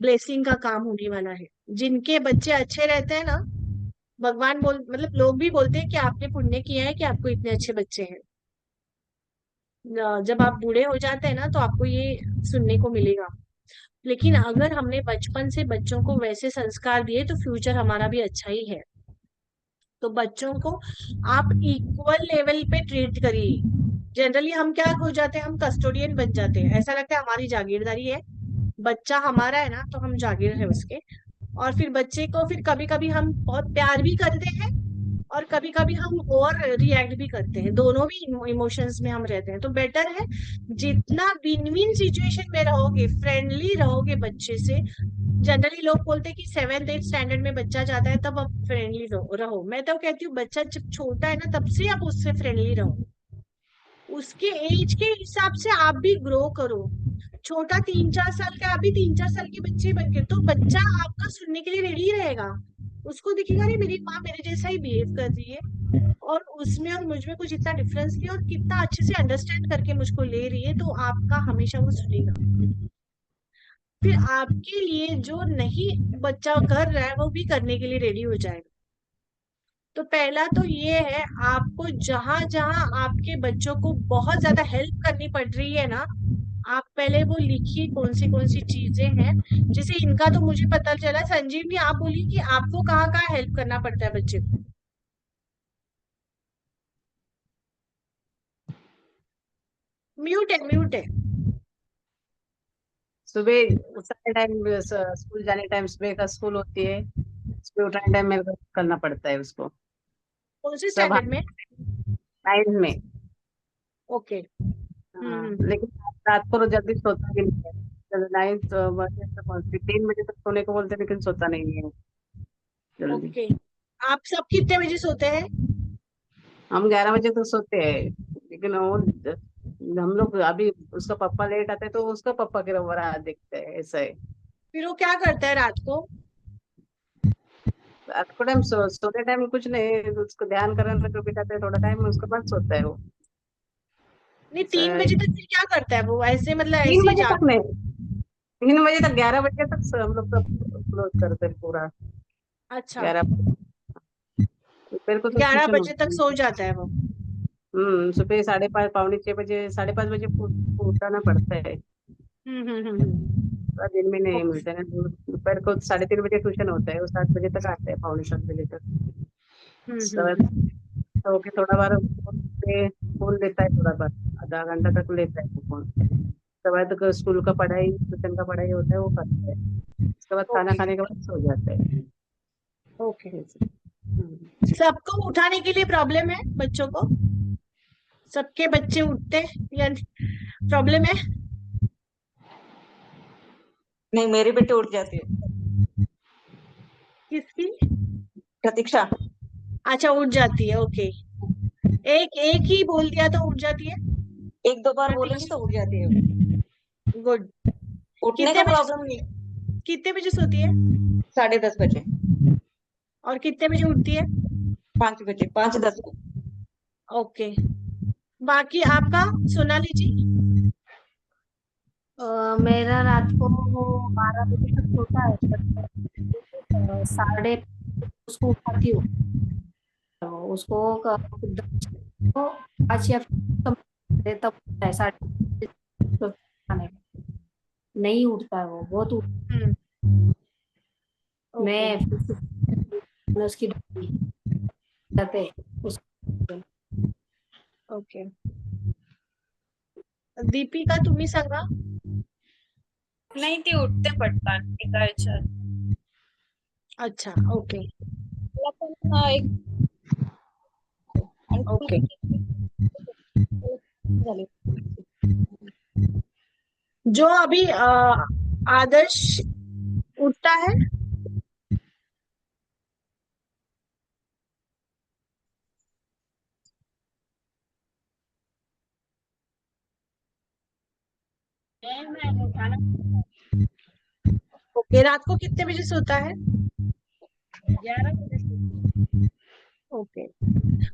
ब्लेसिंग का काम होने वाला है। जिनके बच्चे अच्छे रहते हैं ना, भगवान मतलब लोग भी बोलते हैं कि आपने पुण्य किया है कि आपको इतने अच्छे बच्चे हैं। जब आप बूढ़े हो जाते हैं ना, तो आपको ये सुनने को मिलेगा। लेकिन अगर हमने बचपन से बच्चों को वैसे संस्कार दिए, तो फ्यूचर हमारा भी अच्छा ही है। तो बच्चों को आप इक्वल लेवल पे ट्रीट करिए। जनरली हम क्या हो जाते हैं, हम कस्टोडियन बन जाते हैं। ऐसा लगता है हमारी जागीरदारी है, बच्चा हमारा है ना, तो हम जागीर है उसके। और फिर बच्चे को फिर कभी कभी हम बहुत प्यार भी करते हैं, और कभी कभी हम और रिएक्ट भी करते हैं। दोनों भी इमोशंस में हम रहते हैं। तो बेटर है जितना विन विन सिचुएशन में रहोगे, फ्रेंडली रहोगे बच्चे से। जनरली लोग बोलते हैं कि 7th 8th स्टैंडर्ड में बच्चा जाता है तब आप फ्रेंडली रहो। मैं तो कहती हूँ बच्चा जब छोटा है ना, तब से आप उससे फ्रेंडली रहो। उसके एज के हिसाब से आप भी ग्रो करो। छोटा 3 4 साल का, आप भी 3 4 साल के बच्चे बन के, तो बच्चा आपका सुनने के लिए रेडी रहेगा। उसको दिखेगा अरे मेरी माँ मेरे जैसा ही बिहेव कर रही है, और उसमें और मुझ में कुछ इतना डिफरेंस नहीं है, और कितना अच्छे से अंडरस्टैंड करके मुझको ले रही है, तो आपका हमेशा वो सुनेगा। फिर आपके लिए जो नहीं बच्चा कर रहा है, वो भी करने के लिए रेडी हो जाएगा। तो पहला तो ये है, आपको जहां जहां आपके बच्चों को बहुत ज्यादा हेल्प करनी पड़ रही है ना, आप पहले वो लिखिए कौन सी चीजें हैं। जैसे इनका तो मुझे पता चला। संजीवनी, आप बोलिए कि आपको कहाँ कहाँ हेल्प करना पड़ता है बच्चे को। म्यूट है। सुबह उठने टाइम, स्कूल जाने टाइम, सुबह का स्कूल होती है, सुबह उठाने टाइम मेरे को करना पड़ता है उसको। कौन से सब स्टैंडर्ड में? 9th में। ओके। हाँ, लेकिन रात को तो जल्दी सोता भी नहीं है। 9th बजे तक पहुंचती, 3 बजे तक सोने को बोलते, लेकिन सोता नहीं है जल्दी। ओके। आप सब कितने बजे सोते हैं? हम 11 बजे तक सोते हैं, लेकिन वो हम लोग अभी, उसका पापा लेट आते हैं तो उसका पापा के ऊपर हाथ देखते हैं, ऐसा है। फिर वो क्या करता है रात को? रात को टाइम सोते टाइम कुछ नहीं, उसको ध्यान करने को बिठाते हैं थोड़ा टाइम, उसके बाद सोता है वो। नहीं, ऐसा 3 बजे है। तक फिर क्या करता है वो? ऐसे मतलब 3 ऐसे ही बजे तक जाग? नहीं, 3 बजे तक, 11 बजे तक हम लोग सब क्लोज करते हैं पूरा। अच्छा। 11 बजे मेरे को तो 11 ट्यूशन बजे होती तक है। सो जाता है वो? सुबह 5:30 6 बजे 5:30 बजे उठाना पड़ता है। पूरा दिन में नहीं ओके। मिलता है ना। दोपहर को 3:30 बजे ट्यूशन होता है, वो 7 बजे तक आते हैं, 6:45 बजे तक। सब सो के थोड़ा बार फोन लेता है, थोड़ा बार आधा घंटा तक लेता है वो फोन। उसके बाद तो स्कूल का पढ़ाई, ट्यूशन का पढ़ाई होता है, वो करता है। उसके बाद खाना ओके। खाने के बाद सो जाता है। ओके। ऐसे। हम्म। सबको उठाने के लिए प्रॉब्लम है बच्चों को? सबके बच्चे उठते या प्रॉब्लम है? नहीं, मेरी बेटी उठ जाती है। किसकी? प्रतीक्षा। अच्छा, उठ जाती है। ओके। एक एक ही बोल दिया तो उठ जाती है? एक दो बार बोलेंगे तो प्रतीक्षा। उठ जाती है। गुड। उठने कितने का बजे प्रॉब्लम नहीं। कितने बजे सोती है? 10:30 बजे। और कितने बजे उठती है? 5 बजे, 5:10। ओके। बाकी आपका, सोनाली जी? मेरा रात को 12 बजे तक सोता है, but साढ़े उसको उठाती हूँ। उसको को 5 या फिर तब उठता है, 5:30 तो खाने का। नहीं उठता है वो, बहुत हम्म। ओके। मैं फिर उसकी पे उसको ओके। दीपिका, तुम्ही सांगा. नाही ती उठते पटकन एका ह्याच्यात. अच्छा. ओके. मला पण एक आणि ओके. झाली. जो अभी आदर्श उठता है, ओके, रात को कितने बजे सोता है? 11 बजे. ओके.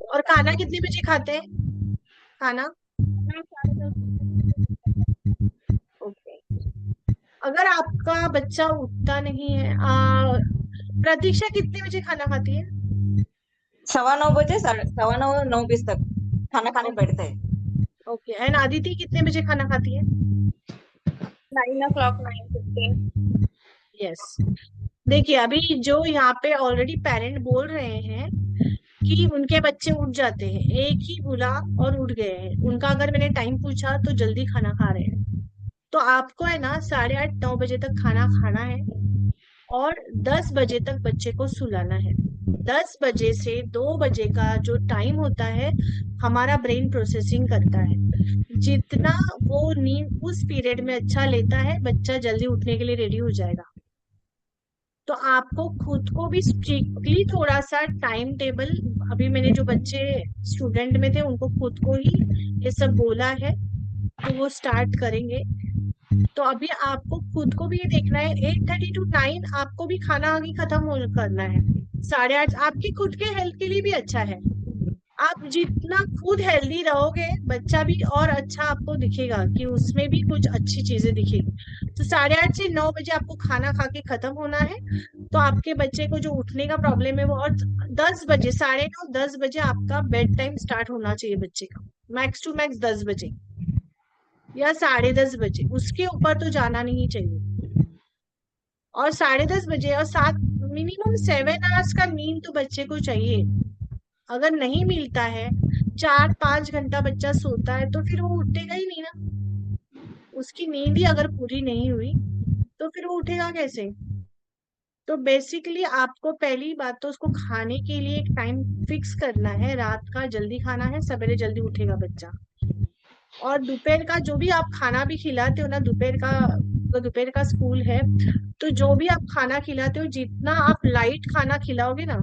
और खाना कितने बजे खाते हैं? खाना? ओके. अगर आपका बच्चा उठता नहीं है, प्रतीक्षा कितने बजे खाना खाती है? 9:15 बजे, 9:15, 9:20 तक खाना खाने बैठता है। ओके. एंड आदिति कितने बजे खाना खाती है? 9 o'clock 9:15. यस. देखिए, अभी जो यहाँ पे ऑलरेडी पेरेंट बोल रहे हैं कि उनके बच्चे उठ जाते हैं, एक ही बोला और उठ गए हैं, उनका अगर मैंने टाइम पूछा तो जल्दी खाना खा रहे हैं. तो आपको है ना 8:30 9 बजे तक खाना खाना है और 10 बजे तक बच्चे को सुलाना है. 10 बजे से 2 बजे का जो टाइम होता है, हमारा ब्रेन प्रोसेसिंग करता है. जितना वो नींद उस पीरियड में अच्छा लेता है, बच्चा जल्दी उठने के लिए रेडी हो जाएगा. तो आपको खुद को भी स्ट्रिक्टली थोड़ा सा टाइम टेबल, अभी मैंने जो बच्चे स्टूडेंट में थे उनको खुद को ही ये सब बोला है, तो वो स्टार्ट करेंगे. तो अभी आपको खुद को भी ये देखना है, 8:30 to 9 आपको भी खाना आगे खत्म हो करना है. 8:30 आपकी खुद के हेल्थ के लिए भी अच्छा है. आप जितना खुद हेल्दी रहोगे, बच्चा भी और अच्छा आपको दिखेगा कि उसमें भी कुछ अच्छी चीजें दिखेगी. तो 8:30 से 9 बजे आपको खाना खा के खत्म होना है. तो आपके बच्चे को जो उठने का प्रॉब्लम है वो, और 10 बजे, 9:30 10 बजे आपका बेड टाइम स्टार्ट होना चाहिए बच्चे का. मैक्स टू मैक्स 10 बजे या 10:30 बजे, उसके ऊपर तो जाना नहीं चाहिए. और 10:30 बजे और 7, मिनिमम 7 आवर्स का नींद तो बच्चे को चाहिए. अगर नहीं मिलता है, 4-5 घंटा बच्चा सोता है, तो फिर वो उठेगा ही नहीं ना. उसकी नींद ही अगर पूरी नहीं हुई तो फिर वो उठेगा कैसे? तो बेसिकली आपको पहली बात तो उसको खाने के लिए एक टाइम फिक्स करना है. रात का जल्दी खाना है, सवेरे जल्दी उठेगा बच्चा. और दोपहर का जो भी आप खाना भी खिलाते हो ना, दोपहर का, तो दोपहर का स्कूल है, तो जो भी आप खाना खिलाते हो, जितना आप लाइट खाना खिलाओगे ना,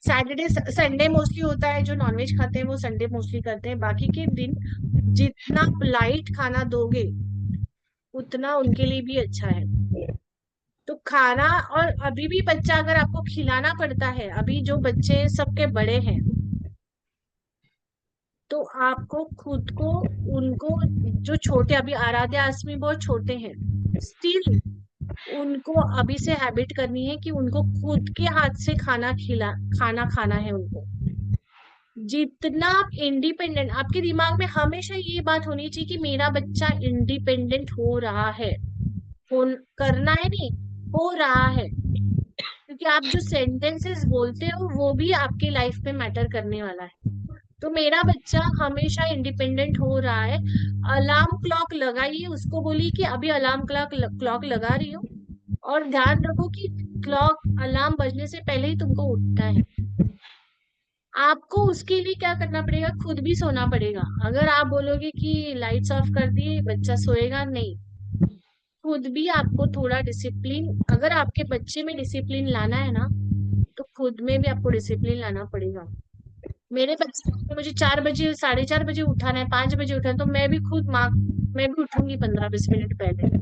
सैटरडे संडे मोस्टली होता है, जो नॉनवेज खाते हैं वो संडे मोस्टली करते हैं, बाकी के दिन जितना आप लाइट खाना दोगे उतना उनके लिए भी अच्छा है. तो खाना, और अभी भी बच्चा अगर आपको खिलाना पड़ता है, अभी जो बच्चे सबके बड़े हैं, तो आपको खुद को, उनको, जो छोटे, अभी आराध्या आसमी बहुत छोटे हैं, स्टिल उनको अभी से हैबिट करनी है कि उनको खुद के हाथ से खाना खाना है उनको। जितना आप इंडिपेंडेंट, आपके दिमाग में हमेशा ये बात होनी चाहिए कि मेरा बच्चा इंडिपेंडेंट हो रहा है, हो करना है नहीं, हो रहा है। क्योंकि आप जो सेंटेंसेस बोलते हो वो भी आपके लाइफ में मैटर करने वाला है। तो मेरा बच्चा हमेशा इंडिपेंडेंट हो रहा है। अलार्म क्लॉक लगाइए, उसको बोलिए कि अभी अलार्म क्लॉक लगा रही हो, और ध्यान रखो कि क्लॉक अलार्म बजने से पहले ही तुमको उठना है। आपको उसके लिए क्या करना पड़ेगा, खुद भी सोना पड़ेगा। अगर आप बोलोगे कि लाइट्स ऑफ कर दिए बच्चा सोएगा, नहीं, खुद भी आपको थोड़ा डिसिप्लिन, अगर आपके बच्चे में डिसिप्लिन लाना है ना, तो खुद में भी आपको डिसिप्लिन लाना पड़ेगा। मेरे बच्चे को मुझे 4 बजे, 4:30 बजे उठाना है, 5 बजे उठाना है, तो मैं भी खुद माँ, मैं भी उठूंगी 15-20 मिनट पहले।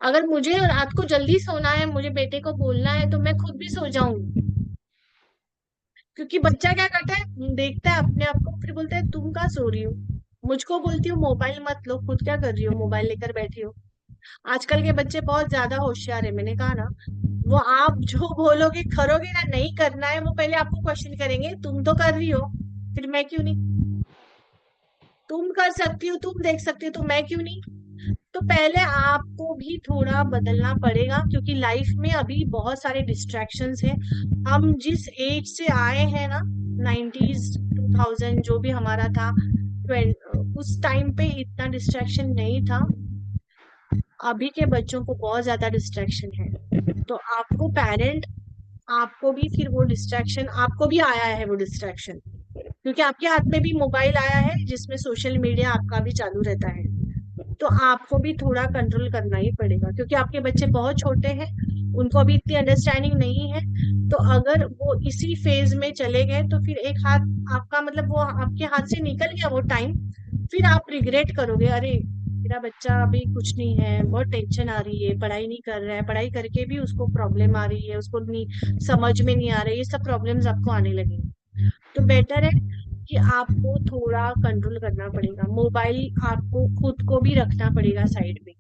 अगर मुझे रात को जल्दी सोना है, मुझे बेटे को बोलना है, तो मैं खुद भी सो जाऊंगी। क्योंकि बच्चा क्या करता है, देखता है अपने आप को, फिर बोलता है तुम कहाँ सो रही हो, मुझको बोलती हो मोबाइल मत लो, खुद क्या कर रही हो, मोबाइल लेकर बैठी हो। आजकल के बच्चे बहुत ज्यादा होशियार है, मैंने कहा ना। वो आप जो बोलोगे करोगे ना, नहीं करना है, वो पहले आपको क्वेश्चन करेंगे, तुम तो कर रही हो, फिर मैं क्यों नहीं, तुम कर सकती हो, तुम देख सकती हो, तो मैं क्यों नहीं। तो पहले आपको भी थोड़ा बदलना पड़ेगा, क्योंकि लाइफ में अभी बहुत सारे डिस्ट्रैक्शंस हैं। हम जिस एज से आए हैं ना, 90s 2000 जो भी हमारा था, उस टाइम पे इतना डिस्ट्रैक्शन नहीं था। अभी के बच्चों को बहुत ज्यादा डिस्ट्रैक्शन है। तो आपको पेरेंट, आपको भी फिर वो डिस्ट्रैक्शन, आपको भी आया है वो डिस्ट्रैक्शन, क्योंकि आपके हाथ में भी मोबाइल आया है जिसमें सोशल मीडिया आपका भी चालू रहता है। तो आपको भी थोड़ा कंट्रोल करना ही पड़ेगा, क्योंकि आपके बच्चे बहुत छोटे हैं, उनको अभी इतनी अंडरस्टैंडिंग नहीं है। तो अगर वो इसी फेज में चले गए, तो फिर एक हाथ आपका, मतलब वो आपके हाथ से निकल गया वो टाइम, फिर आप रिग्रेट करोगे, अरे मेरा बच्चा अभी कुछ नहीं है, बहुत टेंशन आ रही है, पढ़ाई नहीं कर रहा है, पढ़ाई करके भी उसको प्रॉब्लम आ रही है, उसको नहीं समझ में नहीं आ रही, ये सब प्रॉब्लम्स आपको आने लगेंगे। तो बेटर है कि आपको थोड़ा कंट्रोल करना पड़ेगा, मोबाइल आपको खुद को भी रखना पड़ेगा साइड में।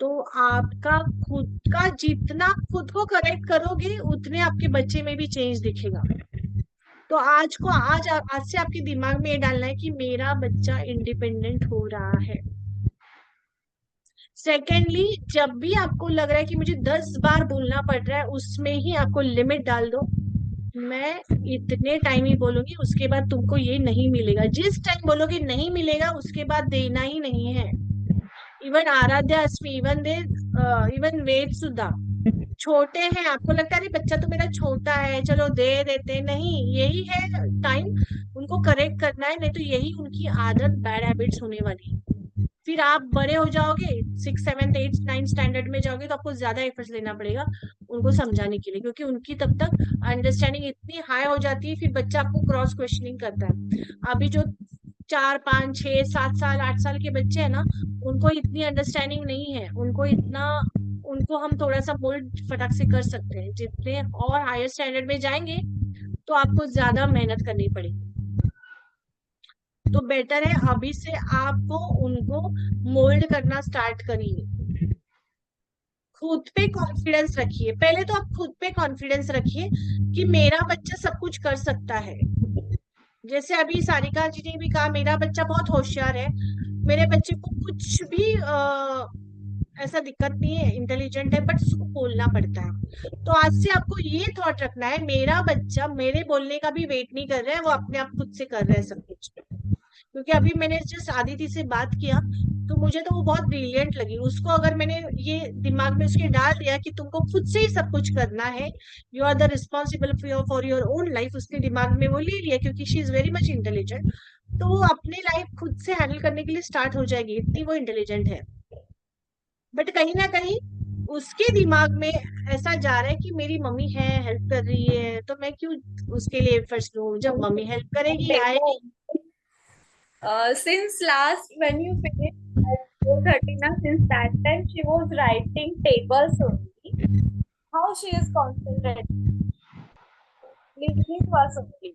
तो आपका खुद का जितना खुद को करेक्ट करोगे, उतने आपके बच्चे में भी चेंज दिखेगा। तो आज से आपके दिमाग में ये डालना है कि मेरा बच्चा इंडिपेंडेंट हो रहा है। सेकेंडली, जब भी आपको लग रहा है कि मुझे 10 बार बोलना पड़ रहा है, उसमें ही आपको लिमिट डाल दो, मैं इतने टाइम ही बोलूंगी, उसके बाद तुमको ये नहीं मिलेगा। जिस टाइम बोलोगे नहीं मिलेगा, उसके बाद देना ही नहीं है। इवन आराध्या, अस्मी, इवन वेद सुद्धा छोटे हैं, आपको लगता है अरे बच्चा तो मेरा छोटा है, चलो दे देते, नहीं, यही है टाइम, उनको करेक्ट करना है, नहीं तो यही उनकी आदत, बैड हैबिट्स होने वाली है। फिर आप बड़े हो जाओगे, 6, 7, 8, 9 स्टैंडर्ड में जाओगे, तो आपको ज्यादा एफर्ट्स लेना पड़ेगा उनको समझाने के लिए, क्योंकि उनकी तब तक अंडरस्टैंडिंग इतनी हाई हो जाती है, फिर बच्चा आपको क्रॉस क्वेश्चनिंग करता है। अभी जो 4, 5, 6, 7 साल, 8 साल के बच्चे हैं ना, उनको इतनी अंडरस्टैंडिंग नहीं है, उनको हम थोड़ा सा मोल्ड फटाक से कर सकते हैं। जितने और हायर स्टैंडर्ड में जाएंगे, तो आपको ज्यादा मेहनत करनी पड़ेगी। तो बेटर है अभी से आपको उनको मोल्ड करना स्टार्ट करिए। खुद पे कॉन्फिडेंस रखिए, पहले तो आप खुद पे कॉन्फिडेंस रखिए कि मेरा बच्चा सब कुछ कर सकता है। जैसे अभी सारिका जी ने भी कहा, मेरा बच्चा बहुत होशियार है, मेरे बच्चे को कुछ भी ऐसा दिक्कत नहीं है, इंटेलिजेंट है, बट उसको बोलना पड़ता है। तो आज से आपको ये थॉट रखना है, मेरा बच्चा मेरे बोलने का भी वेट नहीं कर रहा है, वो अपने आप खुद से कर रहा है सब कुछ। क्योंकि अभी मैंने जस्ट आदिति से बात किया, तो मुझे तो वो बहुत ब्रिलियंट लगी। उसको अगर मैंने ये दिमाग में उसके डाल दिया कि तुमको खुद से ही सब कुछ करना है, you are the responsible for your own life, उसके दिमाग में वो ले लिया, क्योंकि she is very much intelligent, तो वो अपनी लाइफ खुद से हैंडल करने के लिए स्टार्ट हो जाएगी, इतनी वो इंटेलिजेंट है। बट कहीं ना कहीं उसके दिमाग में ऐसा जा रहा है कि मेरी मम्मी है, हेल्प कर रही है, तो मैं क्यों उसके लिए एफर्ट्स लूं, जब मम्मी हेल्प करेगी आएगी। Since last when you finished at 4:30 na, since that time she was writing tables only. How she is concentrating? Listening was only.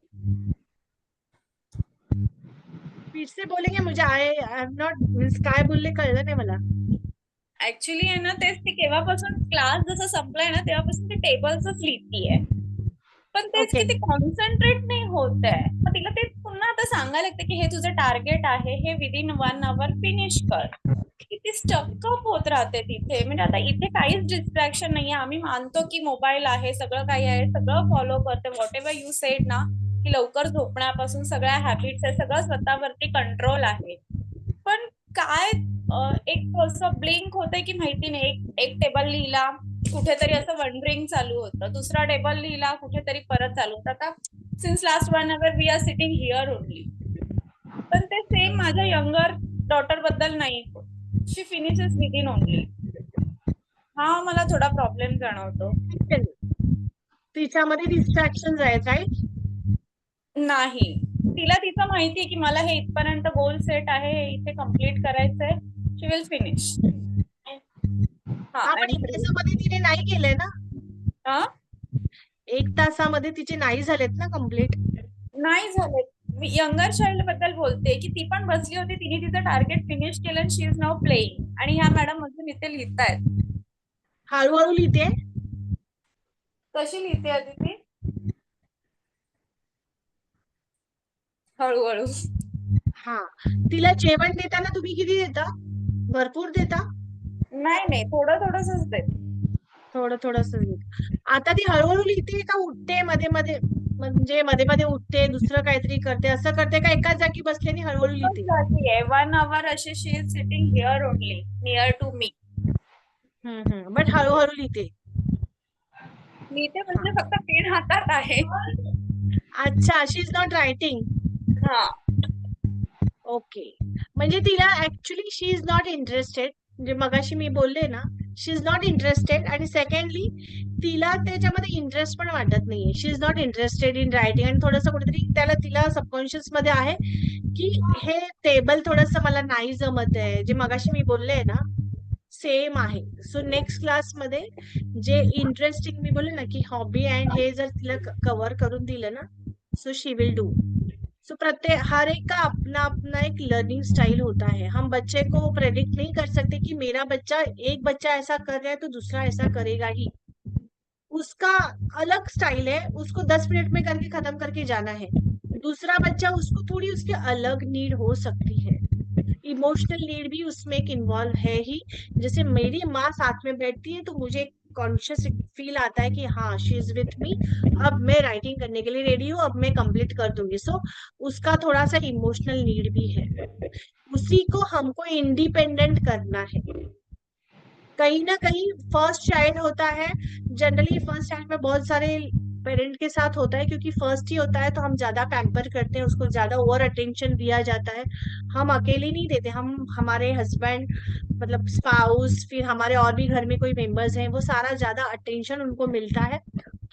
फिर से बोलेंगे, मुझे आई एम नॉट मीन्स काय बोलले कळलं नाही मला। ऍक्च्युली आहे ना तेच ती केव्हापासून क्लास जसा संपलाय ना तेव्हापासून ती टेबल्सच लिहितीये. पण तेच ओके की ती कॉन्सन्ट्रेट नाही होत आहे. मग तिला ते पुन्हा आता सांगायला लागतं की हे तुझं टार्गेट आहे, हे विदिन 1 hour फिनिश कर. की ती स्टकअप होत राहते तिथे. म्हणजे आता इथे काहीच डिस्ट्रॅक्शन नाहीये. आम्ही मानतो की मोबाईल आहे, सगळं काही आहे, सगळं फॉलो करते. व्हॉट एव्हर यू सेड ना, की लवकर झोपण्यापासून सगळ्या हॅबिट्स आहे, सगळं स्वतःवरती कंट्रोल आहे. पण काय एक असं ब्लिंक होतंय की माहिती नाही. एक टेबल लिहिला, कुठेतरी असं वंडरिंग चालू होतं. दुसरा टेबल लिहिला, कुठेतरी परत चालू होतं. आता since last 1 hour we are sitting here only. पण ते सेम माझ्या यंगर डॉटर बद्दल नाही. She finishes within only. हा मला थोडा प्रॉब्लेम जाणवतो. तिच्यामध्ये डिस्ट्रॅक्शन आहेत, राईट? नाही, तिला तिचं माहितीये की मला हे इथपर्यंत गोल सेट आहे, हे इथे कम्प्लीट करायचंय. She will finish. हा, पण 1 तासामध्ये तिने नाही केलंय ना? 1 तासामध्ये तिचे नाही झालेत ना कम्प्लीट? नाही झाले. मी यंगर चाइल्ड बद्दल बोलते की ती पण बसली होती, तिने तिचं टार्गेट फिनिश केलं. She is now playing. आणि ह्या मॅडम अजून इथे लिहितायत. हळूहळू लिहिते. कशी लिहिते आधी ती? हळूहळू. हा, तिला जेवण देताना तुम्ही किती देता? भरपूर देता? नाही नाही, थोडं थोडंसच देते. थोडं थोडंसं देता. आता ती हळूहळू लिहिते का उठते मध्ये मध्ये? म्हणजे मध्ये मध्ये उठते, दुसरं काहीतरी करते, असं करते का एकाच जागी बसली आणि हळूहळू लिहिते? जाती आहे 1 hour अशी she is sitting here only near to me. But हळूहळू लिहिते. लिहिते म्हणजे फक्त पेन हातात आहे. अच्छा, शी इज नॉट रायटिंग. हा, ओके. म्हणजे तिला actually she is not interested. म्हणजे मगाशी मी बोलले ना, शी इज नॉट इंटरेस्टेड. आणि सेकंडली तिला त्याच्यामध्ये इंटरेस्ट पण वाटत नाहीये. She is not interested in writing. आणि थोडंसं कुठेतरी तिला सबकॉन्शियस मध्ये आहे की हे टेबल थोडंसं मला नाही जमत आहे. जे मगाशी मी बोलले ना, सेम आहे. सो नेक्स्ट क्लासमध्ये जे इंटरेस्टिंग मी बोलले ना की हॉबी अँड हे जर तिला कव्हर करून दिलं ना, सो शी विल डू. सो हर एक का अपना अपना एक लर्निंग स्टाइल होता है. हम बच्चे को प्रेडिक्ट नहीं कर सकते कि मेरा बच्चा, एक बच्चा ऐसा कर रहा है तो दूसरा ऐसा करेगा ही. उसका अलग स्टाइल है, उसको 10 मिनट में करके खत्म करके जाना है. दूसरा बच्चा, उसको थोड़ी उसकी अलग नीड हो सकती है. इमोशनल नीड भी उसमें एक इन्वॉल्व है ही. जैसे मेरी माँ साथ में बैठती है तो मुझे कॉन्शियस फील आता है कि हाँ, शी इज विथ मी. अब मैं राइटिंग करने के लिए रेडी हूँ, अब मैं कंप्लीट कर दूंगी. सो उसका थोड़ा सा इमोशनल नीड भी है. उसी को हमको इंडिपेंडेंट करना है. कहीं ना कहीं फर्स्ट चाइल्ड होता है. जनरली फर्स्ट चाइल्ड में बहुत सारे पेरेंट के साथ होता है, क्योंकि फर्स्ट ही होता है तो हम ज्यादा पैम्पर करते हैं, उसको ज्यादा ओवर अटेंशन दिया जाता है. हम अकेले नहीं देते, हम हमारे हस्बैंड, मतलब स्पाउस, फिर हमारे और भी घर में कोई मेंबर्स हैं, वो सारा ज्यादा अटेंशन उनको मिलता है.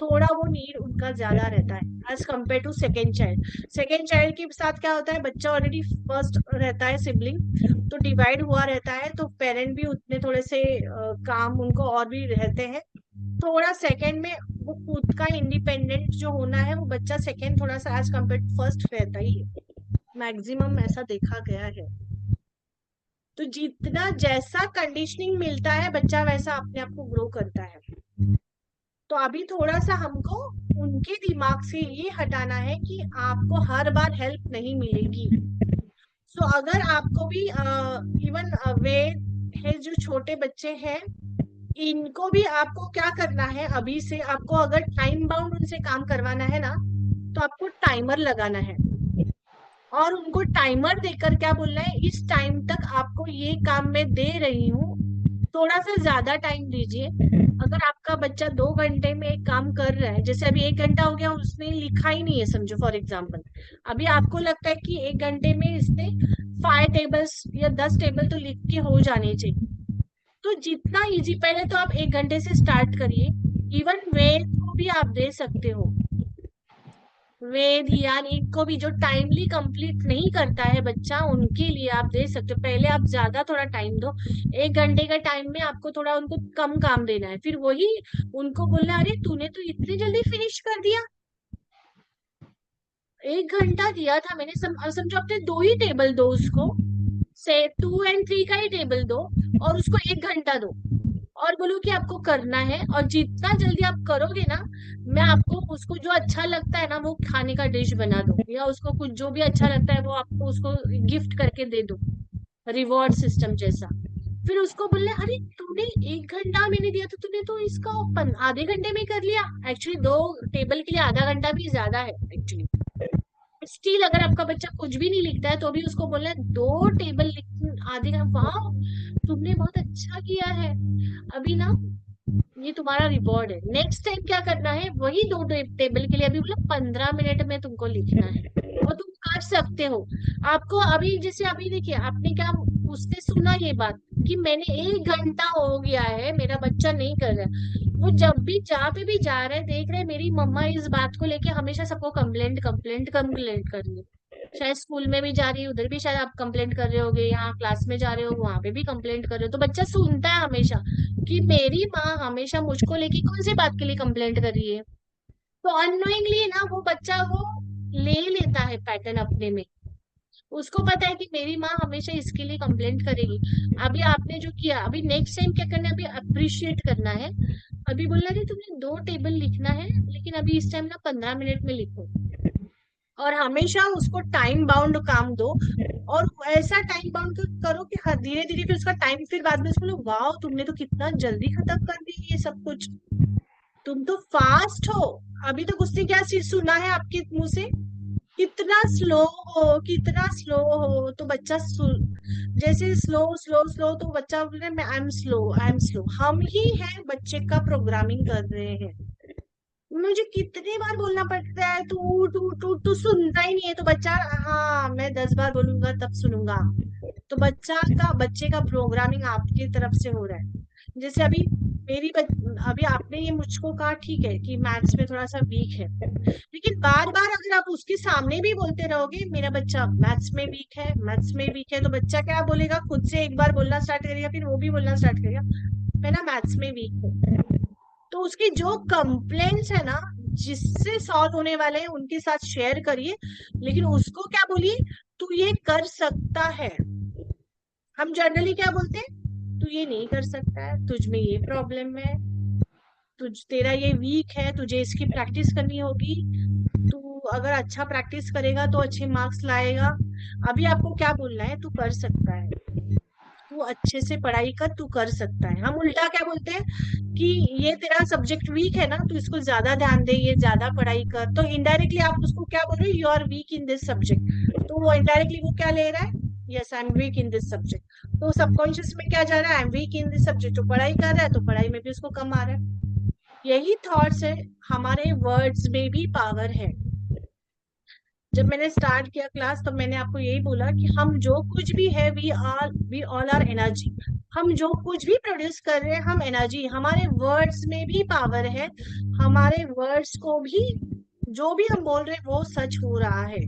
थोड़ा वो नीड उनका ज्यादा रहता है as compare to second child. Second child के साथ क्या होता है, बच्चा ऑलरेडी फर्स्ट रहता है सिबलिंग, तो डिवाइड हुआ रहता है, तो पेरेंट भी उतने थोड़े से काम उनको और भी रहते हैं. थोड़ा सेकेंड में वो खुद का इंडिपेंडेंट जो होना है, वो बच्चा सेकेंड थोड़ा सा एज कम्पेयर टू फर्स्ट रहता ही है. मैक्सिमम ऐसा देखा गया है. तो जितना जैसा कंडीशनिंग मिलता है, बच्चा वैसा अपने आप को ग्रो करता है. तो अभी थोड़ा सा हमको उनके दिमाग से ये हटाना है कि आपको हर बार हेल्प नहीं मिलेगी. सो अगर आपको भी इवन वे है, जो छोटे बच्चे हैं, इनको भी आपको क्या करना है, अभी से आपको अगर टाइम बाउंड उनसे काम करवाना है ना, तो आपको टाइमर लगाना है. और उनको टाइमर देकर क्या बोलना है, इस टाइम तक आपको ये काम मैं दे रही हूँ, थोड़ा सा ज्यादा टाइम दीजिए. अगर आपका बच्चा 2 घंटे में एक काम कर रहा है, जैसे अभी 1 घंटा हो गया, उसने लिखा ही नहीं है, समझो फॉर एग्जाम्पल, अभी आपको लगता है कि 1 घंटे में इसने 5 टेबल्स या 10 टेबल तो लिख के हो जाने चाहिए. तो जितना इजी, पहले तो आप 1 घंटे से स्टार्ट करिए. इवन वेद को भी आप दे सकते हो. वेद, यान, इनको भी जो टाइमली कंप्लीट नहीं करता है बच्चा, उनके लिए आप दे सकते हो. पहले आप ज्यादा थोड़ा टाइम दो. 1 घंटे का टाइम में आपको थोड़ा उनको कम काम देना है. फिर वही उनको बोलना, अरे तूने तो इतनी जल्दी फिनिश कर दिया, 1 घंटा दिया था मैंने, समझो अपने 2 ही टेबल दो उसको. से 2 और 3 का ही टेबल दो और उसको 1 घंटा दो और बोलो कि आपको करना है, और जितना जल्दी आप करोगे ना, मैं आपको उसको जो अच्छा लगता है ना वो खाने का डिश बना दो, या उसको कुछ जो भी अच्छा लगता है वो आपको उसको गिफ्ट करके दे दो, रिवॉर्ड सिस्टम जैसा। फिर उसको बोलना, अरे तूने 1 घंटा मैंने दिया था, तूने तो इसका आधे घंटे में कर लिया। एक्चुअली 2 टेबल के लिए आधा घंटा भी ज्यादा है एक्चुअली। स्टिल अगर आपका बच्चा कुछ भी नहीं लिखता है तो भी उसको बोलना है 2 टेबल लिख आधे घंटा, वाह तुमने बहुत अच्छा किया है, अभी ना ये तुम्हारा रिवॉर्ड है। नेक्स्ट टाइम क्या करना है, वही 2 टेबल के लिए अभी बोला 15 मिनट में तुमको लिखना है, और तुम कर सकते हो। आपको अभी जैसे अभी देखिए आपने क्या उसने सुना ये बात कि मैंने 1 घंटा हो गया है मेरा बच्चा नहीं कर रहा है। वो जब भी जहाँ पे भी जा रहे हैं देख रहे हैं मेरी मम्मा इस बात को लेके हमेशा सबको कंप्लेंट कंप्लेंट कंप्लेंट कर रही है। शायद स्कूल में भी जा रही है उधर भी शायद आप कंप्लेंट कर रहे होगे, यहाँ क्लास में जा रहे हो वहां पे भी कंप्लेंट कर रहे हो, तो बच्चा सुनता है हमेशा कि मेरी माँ हमेशा मुझको लेके कौन सी बात के लिए कंप्लेंट कर रही है। तो अननोइंगली ना वो बच्चा वो ले लेता है पैटर्न अपने में। उसको पता है कि मेरी माँ हमेशा इसके लिए कंप्लेंट करेगी। अभी आपने जो किया, अभी नेक्स्ट टाइम क्या करना है, अभी अप्रिशिएट करना है। अभी बोलना नहीं तुमने 2 टेबल लिखना है लेकिन अभी इस टाइम ना 15 मिनट में लिखो, और हमेशा उसको टाइम बाउंड काम दो। और ऐसा टाइम बाउंड करो कि हर धीरे धीरे फिर उसका टाइम, फिर बाद में उसको बोलो वाह तुमने तो कितना जल्दी खत्म कर दी ये सब कुछ, तुम तो फास्ट हो। अभी तक उसने क्या चीज सुना है आपके मुंह से, कितना स्लो हो कितना स्लो हो, तो बच्चा जैसे स्लो स्लो स्लो तो बच्चा बोल रहा है मैं I am slow I am slow. हम ही हैं बच्चे का प्रोग्रामिंग कर रहे हैं। मुझे कितनी बार बोलना पड़ता है तू तू तू तू सुनता ही नहीं है, तो बच्चा हाँ मैं 10 बार बोलूंगा तब सुनूंगा। तो बच्चे का प्रोग्रामिंग आपकी तरफ से हो रहा है। जैसे अभी अभी आपने ये मुझको कहा ठीक है कि मैथ्स में थोड़ा सा वीक है, लेकिन बार बार अगर आप उसके सामने भी बोलते रहोगे मेरा बच्चा मैथ्स में वीक है मैथ्स में वीक है, तो बच्चा क्या बोलेगा, खुद से एक बार बोलना स्टार्ट करेगा, फिर वो भी बोलना स्टार्ट करेगा मैं ना मैथ्स में वीक हूँ। तो उसकी जो कंप्लेंट्स है ना जिससे सॉल्व होने वाले हैं उनके साथ शेयर करिए, लेकिन उसको क्या बोलिए, तू ये कर सकता है। हम जनरली क्या बोलते हैं, तू ये नहीं कर सकता है, तुझ में ये प्रॉब्लम है, तेरा ये वीक है, तुझे इसकी प्रैक्टिस करनी होगी, तू अगर अच्छा प्रैक्टिस करेगा तो अच्छे मार्क्स लाएगा। अभी आपको क्या बोलना है, तू कर सकता है, तू अच्छे से पढ़ाई कर, तू कर सकता है। हम उल्टा क्या बोलते हैं कि ये तेरा सब्जेक्ट वीक है ना, तू इसको ज्यादा ध्यान दे, ये ज्यादा पढ़ाई कर, तो इनडायरेक्टली आप उसको क्या बोल रहे हो, you are weak in this subject. तो वो इनडायरेक्टली वो क्या ले रहा है, yes I am weak in this subject. तो सबकॉन्शियस में क्या जा रहा है, I am weak in this subject, तो पढ़ाई कर रहा है तो पढ़ाई में भी उसको कम आ रहा है। यही थॉट्स है, हमारे वर्ड्स में भी पावर है। जब मैंने स्टार्ट किया क्लास तब मैंने आपको यही बोला कि हम जो कुछ भी है वी ऑल आर एनर्जी। हम जो कुछ भी प्रोड्यूस कर रहे हैं हम एनर्जी, हमारे वर्ड्स में भी पावर है। हमारे वर्ड्स को भी जो भी हम बोल रहे हैं वो सच हो रहा है।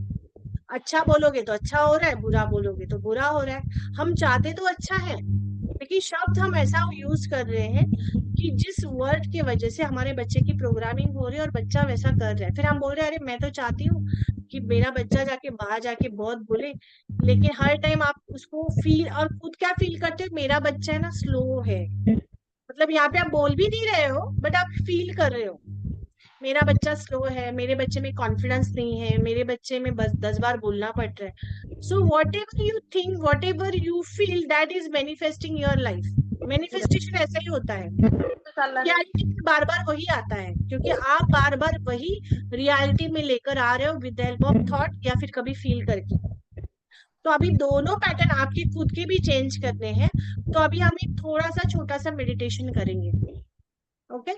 अच्छा बोलोगे तो अच्छा हो रहा है, बुरा बोलोगे तो बुरा हो रहा है। हम चाहते तो अच्छा है, लेकिन शब्द हम ऐसा यूज कर रहे हैं कि जिस वर्ड की वजह से हमारे बच्चे की प्रोग्रामिंग हो रही है और बच्चा वैसा कर रहा है। फिर हम बोल रहे हैं अरे मैं तो चाहती हूँ कि मेरा बच्चा जाके बाहर जाके बहुत बोले, लेकिन हर टाइम आप उसको फील, और खुद क्या फील करते हो, मेरा बच्चा है ना स्लो है। मतलब यहाँ पे आप बोल भी नहीं रहे हो बट आप फील कर रहे हो मेरा बच्चा स्लो है, मेरे बच्चे में कॉन्फिडेंस नहीं है, मेरे बच्चे में बस 10 बार बोलना पड़ रहा है। So what ever you think, what ever you feel, that is manifesting your life. Manifestation ऐसा ही होता है, रियलिटी में बार बार वही आता है, क्योंकि आप बार बार वही रियलिटी में लेकर आ रहे हो with the help of thought या फिर कभी फील करके। तो अभी दोनों पैटर्न आपके खुद के भी चेंज करने हैं। तो अभी हम एक थोड़ा सा छोटा सा मेडिटेशन करेंगे। ओके,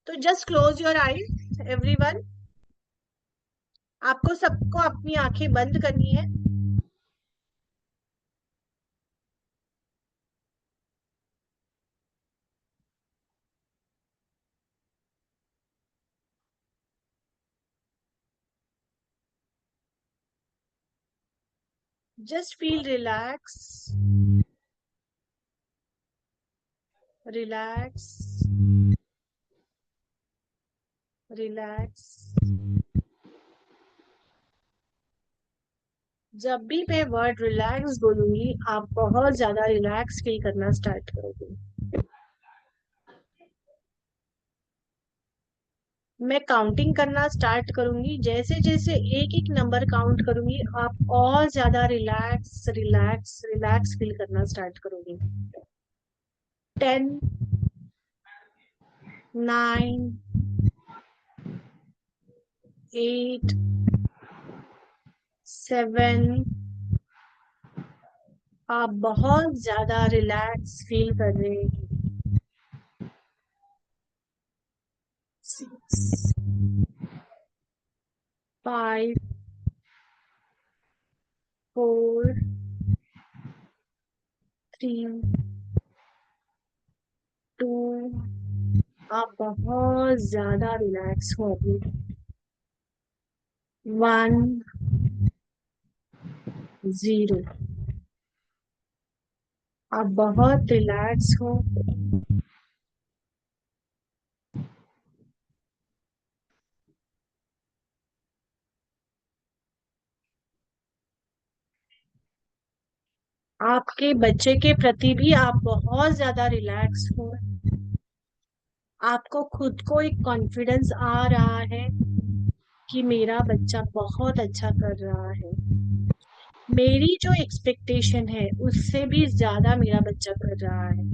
तो just close your eyes everyone. आपको सबको अपनी आंखें बंद करनी है। Just feel relax, relax, relax. जब भी मैं वर्ड रिलैक्स बोलूंगी आप बहुत ज्यादा रिलैक्स फील करना स्टार्ट करोगे। मैं काउंटिंग करना स्टार्ट करूंगी, जैसे जैसे एक एक नंबर काउंट करूंगी आप और ज्यादा रिलैक्स रिलैक्स रिलैक्स फील करना स्टार्ट करोगे। 10, 9, 8, 7, आप बहुत ज्यादा रिलैक्स फील कर रहे हैं। 6, 5, 4, 3, 2, आप बहुत ज्यादा रिलैक्स हो अभी। 1, 0, आप बहुत रिलैक्स हो। आपके बच्चे के प्रति भी आप बहुत ज्यादा रिलैक्स हो। आपको खुद को एक कॉन्फिडेंस आ रहा है कि मेरा बच्चा बहुत अच्छा कर रहा है, मेरी जो एक्सपेक्टेशन है उससे भी ज्यादा मेरा बच्चा कर रहा है,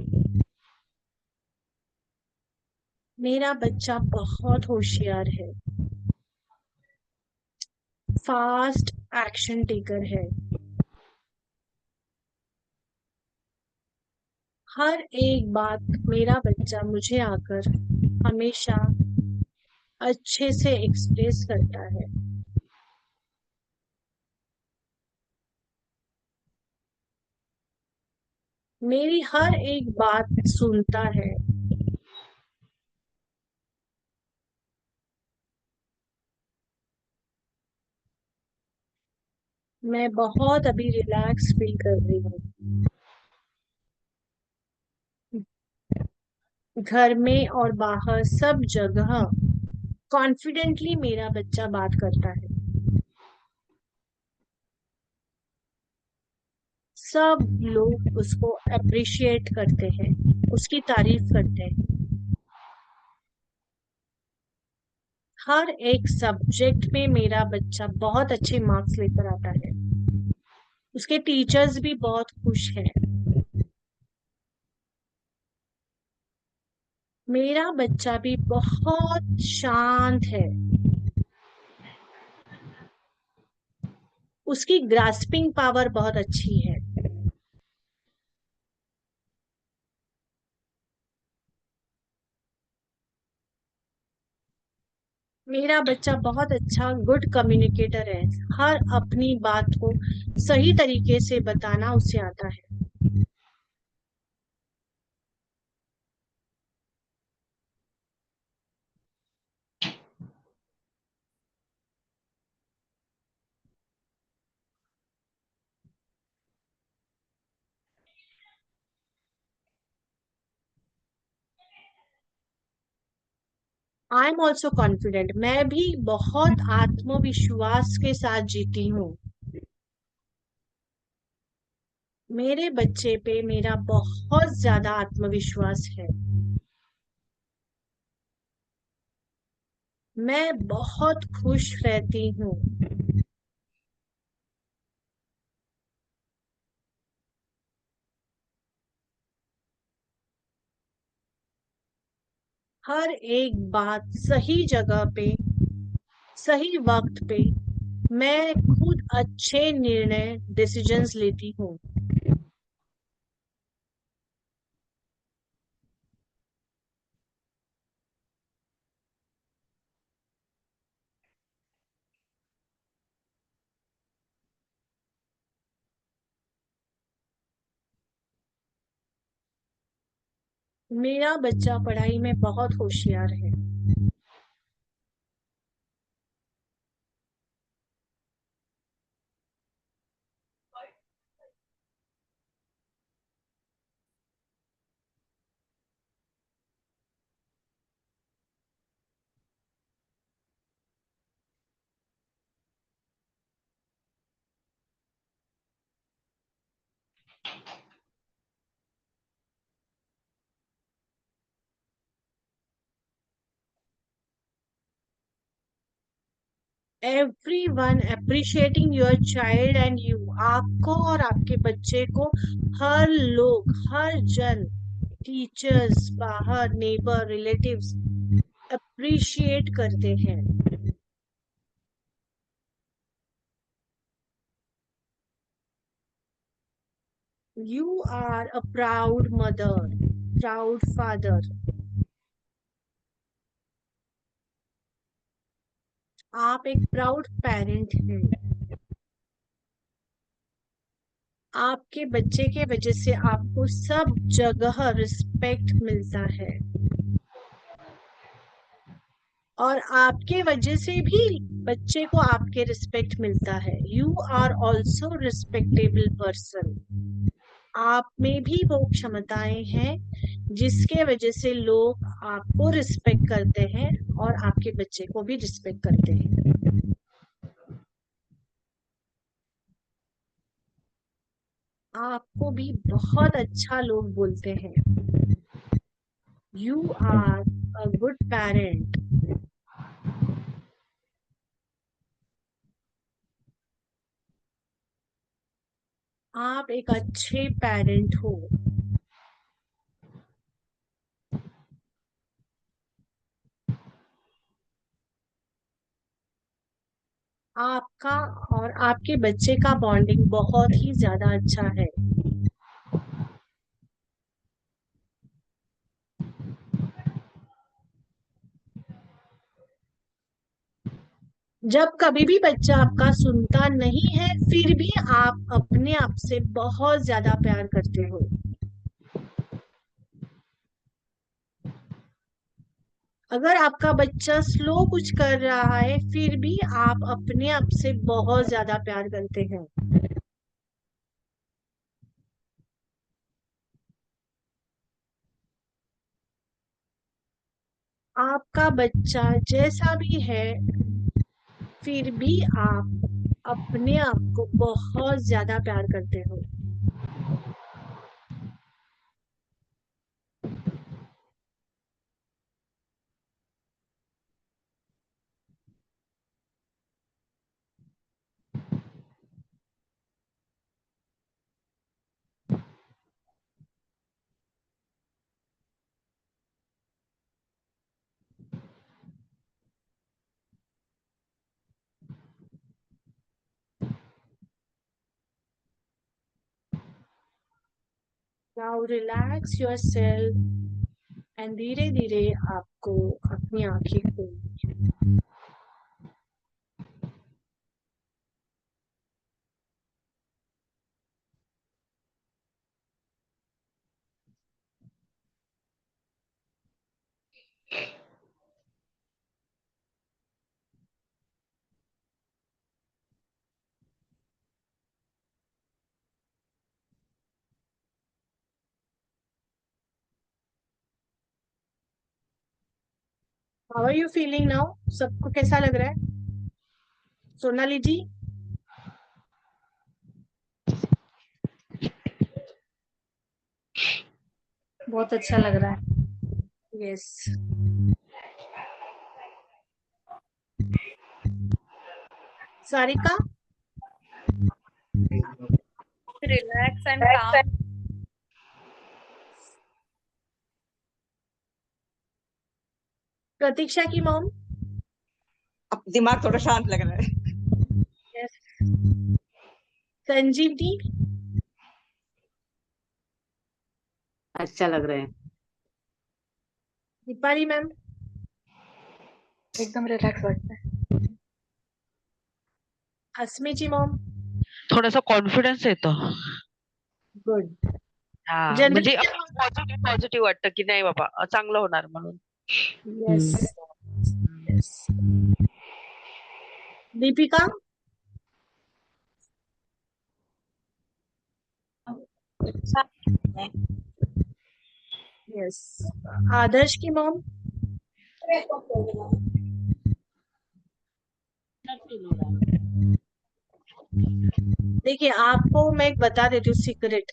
मेरा बच्चा बहुत होशियार है, फास्ट एक्शन टेकर है। हर एक बात मेरा बच्चा मुझे आकर हमेशा अच्छे से एक्सप्रेस करता है। मेरी हर एक बात सुनता है। मैं बहुत अभी रिलैक्स फील कर रही हूँ। घर में और बाहर सब जगह कॉन्फिडेंटली मेरा बच्चा बात करता है। सब लोग उसको अप्रिशिएट करते हैं, उसकी तारीफ करते हैं। हर एक सब्जेक्ट में मेरा बच्चा बहुत अच्छे मार्क्स लेकर आता है। उसके टीचर्स भी बहुत खुश हैं। मेरा बच्चा भी बहुत शांत है। उसकी ग्रास्पिंग पावर बहुत अच्छी है। मेरा बच्चा बहुत अच्छा गुड कम्युनिकेटर है। हर अपनी बात को सही तरीके से बताना उसे आता है। आई एम ऑल्सो कॉन्फिडेंट, मैं भी बहुत आत्मविश्वास के साथ जीती हूँ। मेरे बच्चे पे मेरा बहुत ज्यादा आत्मविश्वास है। मैं बहुत खुश रहती हूँ। हर एक बात सही जगह पे, सही वक्त पे मैं खुद अच्छे निर्णय डिसीजंस लेती हूँ। मेरा बच्चा पढ़ाई में बहुत होशियार है। everyone appreciating your child and you, आपको और आपके बच्चे को हर लोग, हर जन, टीचर्स, बाहर, नेबर, रिलेटिव्स अप्रिशिएट करते हैं। You are a proud mother, proud father. आप एक प्राउड पेरेंट हैं। आपके बच्चे के वजह से आपको सब जगह रिस्पेक्ट मिलता है और आपके वजह से भी बच्चे को आपके रिस्पेक्ट मिलता है। You are also respectable person. आप में भी वो क्षमताएं हैं जिसके वजह से लोग आपको रिस्पेक्ट करते हैं और आपके बच्चे को भी रिस्पेक्ट करते हैं। आपको भी बहुत अच्छा लोग बोलते हैं। You are a good parent. आप एक अच्छे पेरेंट हो। आपका और आपके बच्चे का बॉन्डिंग बहुत ही ज्यादा अच्छा है। जब कभी भी बच्चा आपका सुनता नहीं है फिर भी आप अपने आप से बहुत ज्यादा प्यार करते हो। अगर आपका बच्चा स्लो कुछ कर रहा है फिर भी आप अपने आप से बहुत ज्यादा प्यार करते हैं। आपका बच्चा जैसा भी है फिर भी आप अपने आप को बहुत ज्यादा प्यार करते हो। Now relax yourself and धीरे धीरे आपको अपनी आंखें खोलनी है। How are you feeling now? सबको कैसा लग रहा है? सोनाली जी, बहुत अच्छा लग रहा है। Yes. Sarika, Relax and calm. प्रतीक्षा की मॉम, अब दिमाग थोड़ा शांत लग रहा है। यस। संजीवनी, अच्छा लग रहा है। दीपाली मैम, एकदम रिलॅक्स वाटतंय। अस्मी जी मॉम, थोडासा कॉन्फिडन्स येतो. गुड। हा जनरली म्हणजे पॉझिटिव्ह वाटतं की नाही बाबा चांगलं होणार म्हणून. Yes yes. Deepika, yes. Adarsh की मॉम, देखिए आपको मैं एक बता देती हूँ सीक्रेट।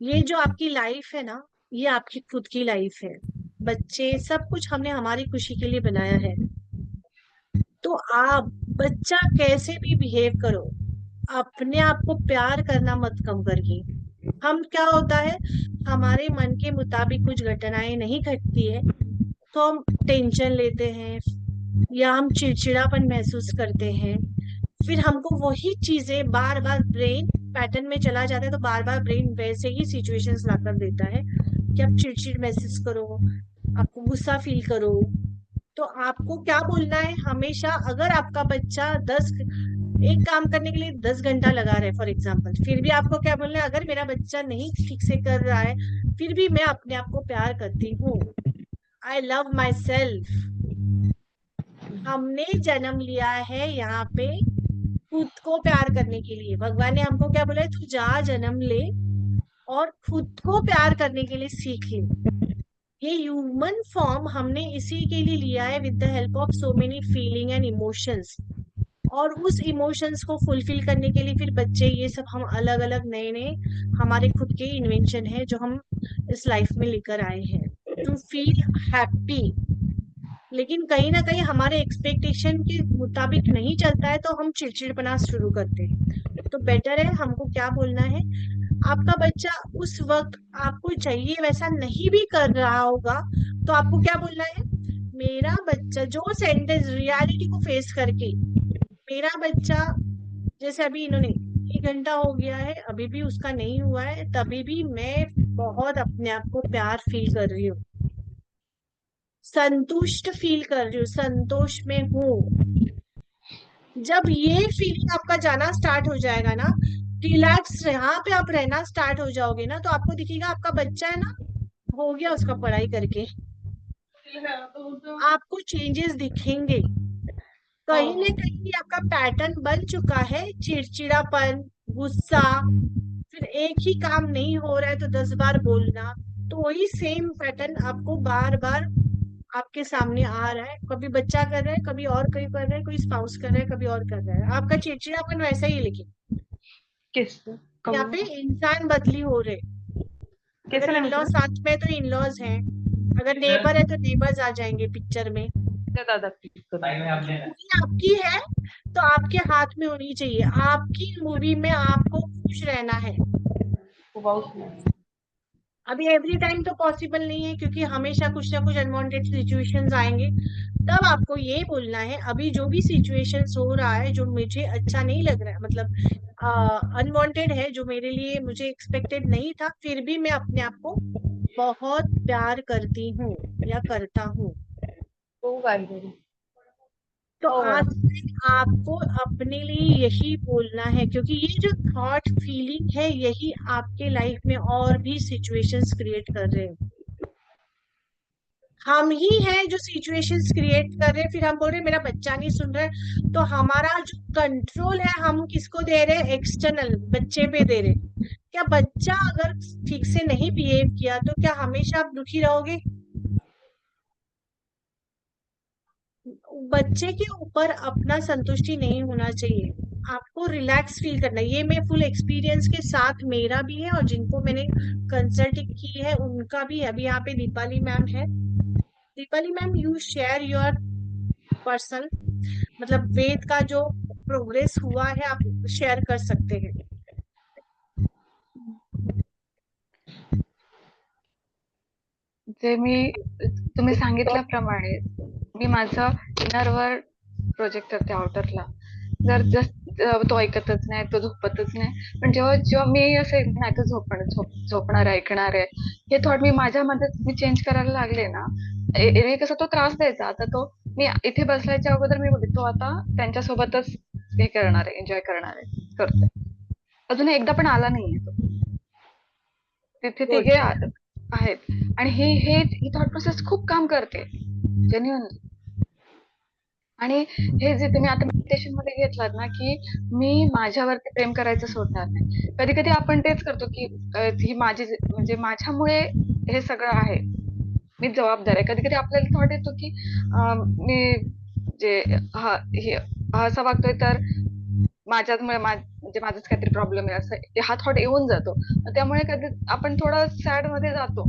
ये जो आपकी लाइफ है ना, ये आपकी खुद की लाइफ है। बच्चे सब कुछ हमने हमारी खुशी के लिए बनाया है। तो आप बच्चा कैसे भी बिहेव करो, अपने आप को प्यार करना मत कम करके। हम क्या होता है, हमारे मन के मुताबिक कुछ घटनाएं नहीं घटती है तो हम टेंशन लेते हैं या हम चिड़चिड़ापन महसूस करते हैं। फिर हमको वही चीजें बार बार ब्रेन पैटर्न में चला जाता है, तो बार बार ब्रेन वैसे ही सिचुएशंस लाकर देता है कि आप चिड़चिड़ महसूस करो, आपको गुस्सा फील करो। तो आपको क्या बोलना है हमेशा, अगर आपका बच्चा एक काम करने के लिए 10 घंटा लगा रहा है फॉर एग्जाम्पल, फिर भी आपको क्या बोलना है, अगर मेरा बच्चा नहीं ठीक से कर रहा है फिर भी मैं अपने आप को प्यार करती हूँ, आई लव माई सेल्फ। हमने जन्म लिया है यहाँ पे खुद को प्यार करने के लिए। भगवान ने हमको क्या बोला है, तू जा जन्म ले और खुद को प्यार करने के लिए सीख ले। ये ह्यूमन फॉर्म हमने इसी के लिए लिया है, with the help of so many feeling and emotions. और उस इमोशंस को फुलफिल करने के लिए फिर बच्चे ये सब हम अलग अलग नए नए हमारे खुद के इन्वेंशन है जो हम इस लाइफ में लेकर आए हैं टू फील हैप्पी। लेकिन कहीं ना कहीं हमारे एक्सपेक्टेशन के मुताबिक नहीं चलता है तो हम चिड़चिड़पना शुरू करते हैं। तो बेटर है हमको क्या बोलना है, आपका बच्चा उस वक्त आपको चाहिए वैसा नहीं भी कर रहा होगा तो आपको क्या बोलना है, मेरा बच्चा, जो सेंटेंस रियलिटी को फेस करके, मेरा बच्चा, जैसे अभी इन्होंने 1 घंटा हो गया है अभी भी उसका नहीं हुआ है, तभी भी मैं बहुत अपने आप को प्यार फील कर रही हूँ, संतुष्ट फील कर रही हूँ, संतोष में हूँ। जब ये फीलिंग आपका जाना स्टार्ट हो जाएगा ना, रिलैक्स यहाँ पे आप रहना स्टार्ट हो जाओगे ना, तो आपको दिखेगा आपका बच्चा है ना, हो गया उसका पढ़ाई करके, आपको चेंजेस दिखेंगे। कहीं ना कहीं आपका पैटर्न बन चुका है, चिड़चिड़ापन, गुस्सा, फिर एक ही काम नहीं हो रहा है तो 10 बार बोलना, तो वही सेम पैटर्न आपको बार बार आपके सामने आ रहा है। कभी बच्चा कर रहा है, कभी और कोई कर रहा है, कोई स्पाउस कर रहा है, कभी और कर रहा है, आपका चिड़चिड़ापन वैसा ही। लेकिन किस यहाँ पे इंसान बदली हो रहे, कैसे अगर इनलॉज साथ में तो इनलॉज हैं, अगर नेबर है तो नेबर्स आ जाएंगे पिक्चर में। दादा मूवी आपकी है तो आपके हाथ में होनी चाहिए, आपकी मूवी में आपको खुश रहना है। अभी एवरी टाइम तो पॉसिबल नहीं है क्योंकि हमेशा कुछ ना कुछ अनवांटेड सिचुएशंस आएंगे, तब आपको ये बोलना है अभी जो भी सिचुएशंस हो रहा है जो मुझे अच्छा नहीं लग रहा है, मतलब अनवांटेड है, जो मेरे लिए मुझे एक्सपेक्टेड नहीं था, फिर भी मैं अपने आप को बहुत प्यार करती हूँ या करता हूँ। तो आज से आपको अपने लिए यही बोलना है, क्योंकि ये जो थॉट फीलिंग है यही आपके लाइफ में और भी सिचुएशंस क्रिएट कर रहे हैं। हम ही हैं जो सिचुएशंस क्रिएट कर रहे हैं, फिर हम बोल रहे हैं मेरा बच्चा नहीं सुन रहा है। तो हमारा जो कंट्रोल है हम किसको दे रहे हैं, एक्सटर्नल बच्चे पे दे रहे हैं। क्या बच्चा अगर ठीक से नहीं बिहेव किया तो क्या हमेशा आप दुखी रहोगे? बच्चे के ऊपर अपना संतुष्टि नहीं होना चाहिए, आपको रिलैक्स फील करना है। ये मैं फुल एक्सपीरियंस के साथ, मेरा भी है और जिनको मैंने कंसल्टिंग की है उनका भी है। अभी यहाँ पे दीपाली मैम है, Deepali ma'am you share your person, मतलब वेद का जो प्रोग्रेस हुआ है आप शेयर कर सकते हैं। जे मी तुम्ही सांगितल्याप्रमाणे मी माझा इनरवर प्रोजेक्ट करते आउटरला, जर तो ऐकतच नाही, तो झोपतच नाही, पण जेव्हा जेव्हा मी असे नाही तो झोपणार ऐकणार आहे हे थॉट मी माझ्यामध्ये मी चेंज करायला लागले ना, एरवी कसं तो त्रास द्यायचा, आता तो मी इथे बसल्याच्या अगोदर मी बोलते तो आता त्यांच्यासोबतच हे करणार आहे, एन्जॉय करणार आहे, करते. अजून एकदा पण आला नाहीये तो, तिथे तिघे आहेत आणि ही थॉट प्रोसेस खूप काम करते जेन्युइनली. आणि हे जे तुम्ही आता मेडिटेशन मध्ये घेतलात ना की मी माझ्यावरती प्रेम करायचं सोडणार नाही, कधी कधी आपण तेच करतो की ही माझी म्हणजे माझ्यामुळे हे सगळं आहे, मी जबाबदार आहे. कधी कधी आपल्याला थॉट येतो की मी जे असं वागतोय तर माझ्यामुळे म्हणजे माझाच काहीतरी प्रॉब्लेम आहे, असं हा थॉट येऊन जातो. त्यामुळे कधी आपण थोडं सॅड मध्ये जातो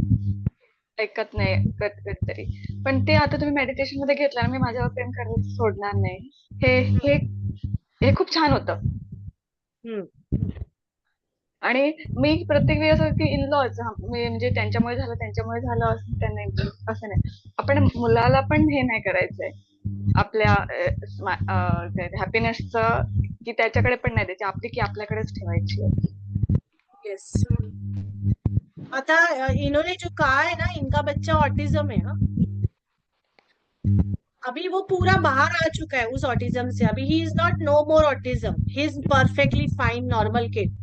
ऐकत नाही कधीतरी. पण ते आता तुम्ही मेडिटेशन मध्ये घेतलं, मी माझ्यावर प्रेम करायचं सोडणार नाही, हे हे हे खूप छान होतं. आणि मी प्रत्येक वेळेस असं की इन-लॉज म्हणजे त्यांच्यामुळे झालं असं त्या नाही, असं नाही. आपण मुलाला पण हे नाही करायचंय आपल्या हॅपीनेसचं, की त्याच्याकडे पण नाही द्यायची, आपली की आपल्याकडेच ठेवायची आहे. यस. आता इन्होंने जो कहा है ना, इनका बच्चा ऑटिज्म है, हाँ? अभी वो पूरा बाहर आ चुका है उस ऑटिज्म से. अभी he is not know more autism, he is perfectly fine normal kid.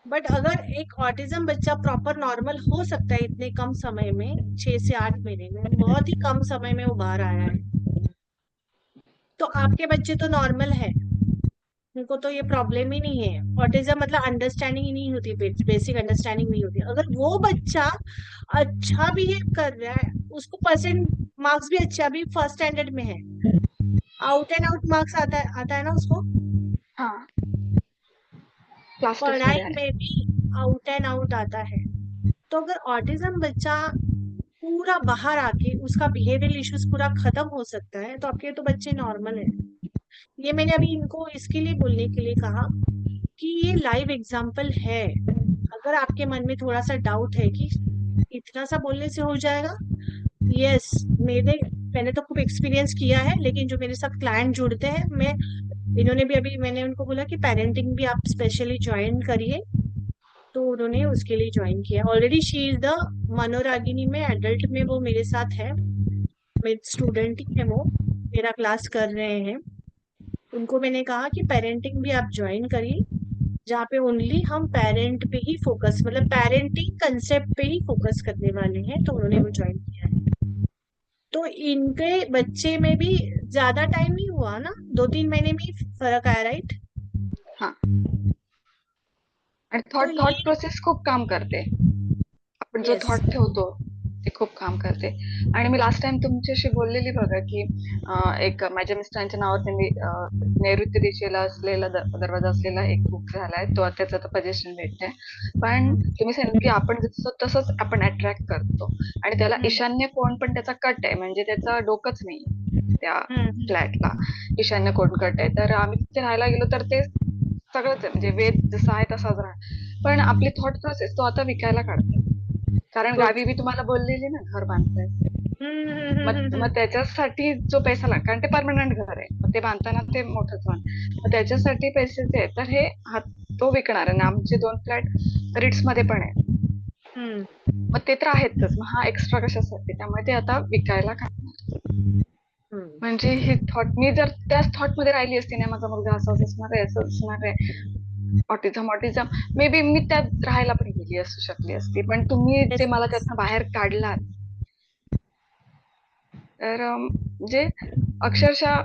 But अगर एक ऑटिज्म बच्चा प्रॉपर नॉर्मल हो सकता है इतने कम समय में, 6 से 8 महीने में, बहुत ही कम समय में वो बाहर आया है, तो आपके बच्चे तो नॉर्मल है, उनको तो ये प्रॉब्लम ही नहीं है. ऑटिज्म मतलब अंडरस्टैंडिंग ही नहीं होती, बेसिक अंडरस्टैंडिंग नहीं होती. अगर वो बच्चा अच्छा बिहेव कर रहा है, उसको परसेंट मार्क्स भी अच्छे, अभी फर्स्ट स्टैंडर्ड में है, आउट एंड आउट मार्क्स आता है ना उसको, हाँ, क्लास टेस्ट पढ़ाई मध्ये आहे. में भी आउट एंड आउट आता है. तो अगर ऑटिज्म बच्चा पूरा बाहर आके उसका बिहेवियरल इश्यूज पूरा खत्म हो सकता है, तो आपके तो बच्चे नॉर्मल है. ये मैंने अभी इनको इसके लिए बोलने के लिए कहा कि ये लाइव एग्जाम्पल है. अगर आपके मन में थोड़ा सा डाउट है कि इतना सा बोलने से हो जाएगा, यस, मैंने तो खूब एक्सपीरियंस किया है, लेकिन जो मेरे साथ क्लाइंट जुड़ते हैं, इन्होंने भी अभी मैंने उनको बोला कि पेरेंटिंग भी आप स्पेशली ज्वाइन करिए, तो उन्होंने उसके लिए ज्वाइन किया. ऑलरेडी शी इज द मनोरागिनी में एडल्ट में वो मेरे साथ है, मेरे स्टूडेंट ही है, वो मेरा क्लास कर रहे हैं. उनको मैंने कहा कि पेरेंटिंग भी आप ज्वाइन करिए, जहाँ पे ओनली हम पेरेंट पे ही फोकस, मतलब पेरेंटिंग कंसेप्ट पे ही फोकस करने वाले हैं, तो उन्होंने वो ज्वाइन किया है. तो इनके बच्चे में भी ज्यादा टाइम नहीं हुआ ना, 2-3 महीने में ही फर्क आया, राइट? हाँ, आणि तो थॉट ये प्रोसेस खूप काम करते. आपण जो यस, थॉट ठेवतो ते खूप काम करते. आणि मी लास्ट टाइम तुमच्याशी बोललेली बघा की एक माझ्या मिस्टरांच्या नावावर त्यांनी नैऋत्य दिशेला असलेला दरवाजा असलेला एक बुक झालाय, तो त्याचं आता पोझिशन भेटतंय. पण तुम्ही सांगितलं की आपण जसं तसंच आपण अट्रॅक्ट करतो, आणि त्याला ईशान्य कोण पण त्याचा कट आहे, म्हणजे त्याचं डोकंच नाही त्या फ्लॅटला, ईशान्य कोण कट आहे. तर आम्ही तिथे राहायला गेलो तर ते सगळंच आहे, म्हणजे वेद जसा आहे तसाच राहणार. पण आपली थॉट प्रोसेस तो आता विकायला काढतो, कारण गावी मी तुम्हाला बोललेली ना घर बांधताय, मग त्याच्यासाठी जो पैसा लागतो, कारण ते परमनंट घर आहे, मग ते बांधताना ते मोठंच मग त्याच्यासाठी पैसे जे आहेत, तर हे तो विकणार आहे. आणि आमचे 2 फ्लॅट रिट्स मध्ये पण आहे, मग ते तर आहेतच, मग हा एक्स्ट्रा कशासाठी, त्यामुळे ते आता विकायला काढणार. म्हणजे हे थॉट, मी जर त्याच थॉट मध्ये राहिली असती ना, माझा मुलगा असंच असणार आहे, असं असणार आहे, ऑटिझम मे बी मी त्यात राहायला पण गेली असू शकली असती. पण तुम्ही जे मला त्यातनं बाहेर काढलात, तर म्हणजे अक्षरशः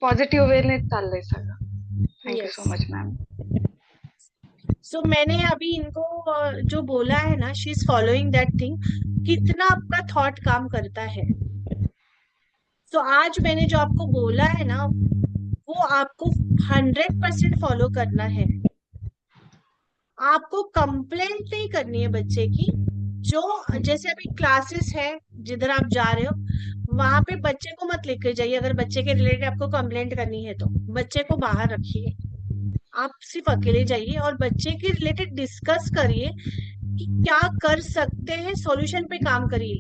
पॉझिटिव्ह वेने चाललंय सगळं. Thank you so much ma'am. So मैंने अभी इनको जो बोला है ना, she is following that thing, कितना आपका थॉट काम करता है. सो आज मैंने जो आपको बोला है ना, वो आपको 100% फॉलो करना है. आपको कंप्लेंट नहीं करनी है बच्चे की. जो जैसे अभी क्लासेस है जिधर आप जा रहे हो, वहां पे बच्चे को मत लेके जाइए. अगर बच्चे के रिलेटेड आपको कंप्लेंट करनी है तो बच्चे को बाहर रखिए, आप सिर्फ अकेले जाइए और बच्चे के रिलेटेड डिस्कस करिए कि क्या कर सकते हैं, सॉल्यूशन पे काम करिए.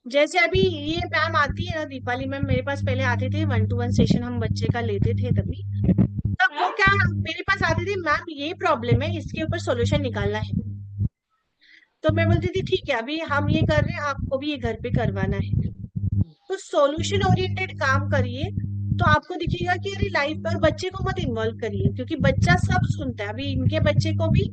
जैसे अभी ये मैम आती है ना, दीपाली मैम मेरे पास पहले आते थे, 1-to-1 सेशन हम बच्चे का लेते थे, तभी तब वो क्या मेरे पास आते थे, मैम ये प्रॉब्लम है, इसके ऊपर सॉल्यूशन निकालना है. तो मैं बोलती थी ठीक है, अभी हम ये कर रहे हैं, आपको भी ये घर पे करवाना है. तो सॉल्यूशन ओरिएंटेड काम करिए, तो आपको दिखेगा कि अरे लाइफ पर बच्चे को मत इन्वॉल्व करिए, क्योंकि बच्चा सब सुनता है. अभी इनके बच्चे को भी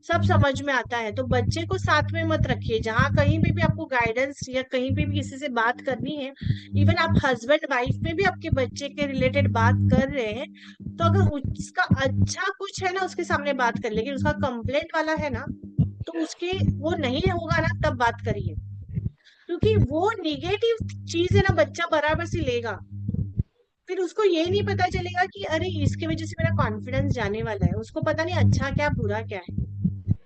सब समझ में आता है, तो बच्चे को साथ में मत रखिए. जहाँ कहीं पे भी आपको गाइडेंस या कहीं पे भी किसी से बात करनी है, इवन आप हस्बैंड वाइफ में भी आपके बच्चे के रिलेटेड बात कर रहे हैं, तो अगर उसका अच्छा कुछ है ना, उसके सामने बात कर, लेकिन उसका कंप्लेंट वाला है ना, तो उसके वो नहीं होगा ना, तब बात करिए. क्योंकि वो निगेटिव चीज है ना, बच्चा बराबर से लेगा, फिर उसको ये नहीं पता चलेगा कि अरे इसकी वजह से मेरा कॉन्फिडेंस जाने वाला है. उसको पता नहीं अच्छा क्या बुरा क्या है.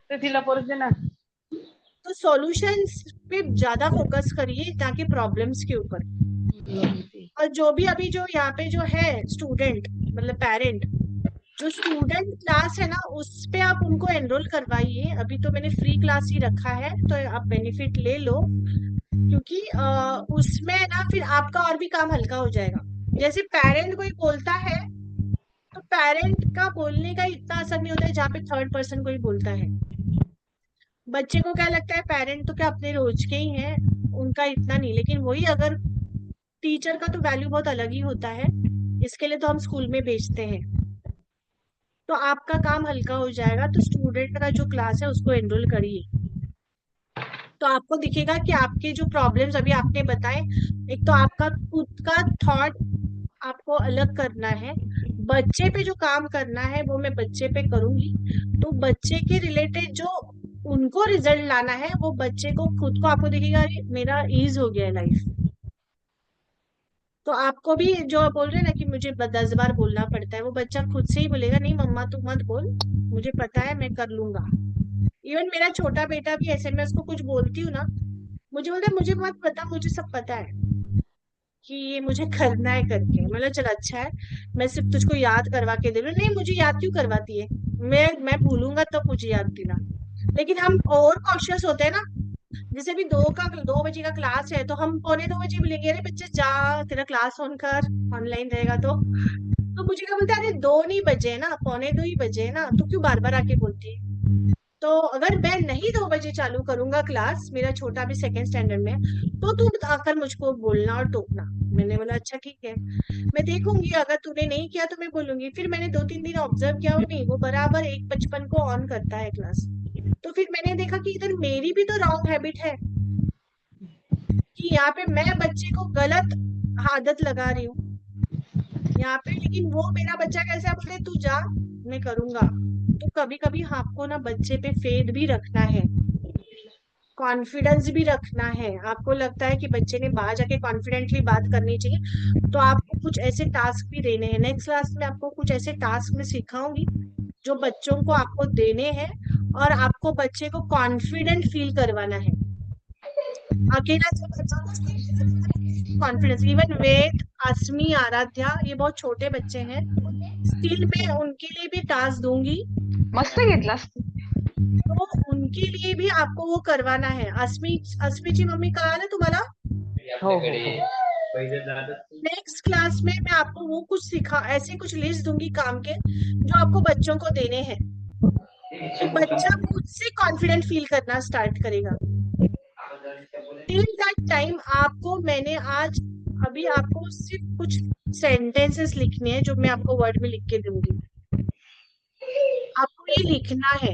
ते तिला परत दे ना. तो सॉल्यूशंस पे ज्यादा फोकस करिए ताकि प्रॉब्लम्स के ऊपर। और जो भी अभी जो यहाँ पे जो है स्टूडेंट मतलब पेरेंट, जो स्टूडेंट क्लास है ना उस पे आप उनको एनरोल करवाइए। अभी तो मैंने फ्री क्लास ही रखा है, तो आप बेनिफिट ले लो, क्योंकि उसमें ना फिर आपका और भी काम हल्का हो जाएगा। जैसे पेरेंट कोई बोलता है तो पेरेंट का बोलने का इतना असर नहीं होता है जहाँ पे थर्ड पर्सन कोई बोलता है। बच्चे को क्या लगता है पेरेंट तो क्या अपने रोज के ही हैं, उनका इतना नहीं। लेकिन वही अगर टीचर का तो वैल्यू बहुत अलग ही होता है, इसके लिए तो हम स्कूल में भेजते हैं। तो आपका काम हल्का हो जाएगा। तो स्टूडेंट का जो क्लास है उसको एनरोल करिए, तो आपको दिखेगा कि आपके जो प्रॉब्लम्स अभी आपने बताए, एक तो आपका खुद का थॉट आपको अलग करना है, बच्चे पे जो काम करना है वो मैं बच्चे पे करूंगी। तो बच्चे के रिलेटेड जो उनको रिजल्ट लाना है वो बच्चे को खुद को आपको दिखेगा अरे मेरा ईज हो गया है लाइफ। तो आपको भी जो आप बोल रहे हैं ना कि मुझे 10 बार बोलना पड़ता है, वो बच्चा खुद से ही बोलेगा नहीं मम्मा तू मत बोल, मुझे पता है मैं कर लूंगा। इवन मेरा छोटा बेटा भी ऐसे, मैं उसको कुछ बोलती हूँ ना, मुझे बोलता है मुझे मत पता, मुझे सब पता है कि ये मुझे करना है करके। मतलब चल अच्छा है, मैं सिर्फ तुझको याद करवा के दे रही हूँ। नहीं मुझे याद क्यों करवाती है, मैं भूलूंगा तब मुझे याद दिला। लेकिन हम और कॉन्शियस होते हैं ना, जैसे अभी 2 बजे का क्लास है तो हम 2:45 बोलेंगे अरे बच्चे जा तेरा क्लास ऑन कर, ऑनलाइन रहेगा। तो मुझे क्या बोलते हैं अरे 2 नहीं बजे ना, 2:45 ही बजे है ना, तो क्यों बार बार आके बोलती है। तो अगर मैं नहीं 2 बजे चालू करूंगा क्लास, मेरा छोटा भी 2nd स्टैंडर्ड में, तो तू आकर मुझको बोलना और टोकना। मैंने बोला अच्छा ठीक है, मैं देखूंगी अगर तूने नहीं किया तो मैं बोलूंगी। फिर मैंने 2-3 दिन ऑब्जर्व किया, वो नहीं, वो बराबर 1:55 को ऑन करता है क्लास। तो फिर मैंने देखा कि इधर मेरी भी तो रॉन्ग हैबिट है कि यहाँ पे मैं बच्चे को गलत आदत लगा रही हूँ यहाँ पे। लेकिन वो मेरा बच्चा कैसे बोलते तू जा मैं करूंगा। तो कभी कभी आपको ना बच्चे पे फेथ भी रखना है, कॉन्फिडेंस भी रखना है। आपको लगता है कि बच्चे ने बाहर जाके कॉन्फिडेंटली बात करनी चाहिए, तो आपको कुछ ऐसे टास्क भी देने हैं। नेक्स्ट क्लास में आपको कुछ ऐसे टास्क में सिखाऊंगी जो बच्चों को आपको देने हैं, और आपको बच्चे को कॉन्फिडेंट फील करवाना है। अकेला कॉन्फिडेंस। इवन वेद, अस्मी, आराध्या ये बहुत छोटे बच्चे हैं, स्टिल मैं उनके लिए भी टास्क दूंगी। मस्त घेतलास तू. तो उनके लिए भी आपको वो करवाना है। अस्मीची मम्मी कहा ना तुम्हाला, हो. नेक्स्ट क्लास में मैं आपको वो कुछ सिखा, ऐसे कुछ लिस्ट दूंगी काम के जो आपको बच्चों को देने हैं। तो बच्चा खुद से कॉन्फिडेंट फील करना स्टार्ट करेगा। टिल दैट टाइम आपको मैंने आज अभी आपको सिर्फ कुछ सेंटेंसेस लिखने हैं जो मैं आपको वर्ड में लिख के दूंगी। आपको ये लिखना है।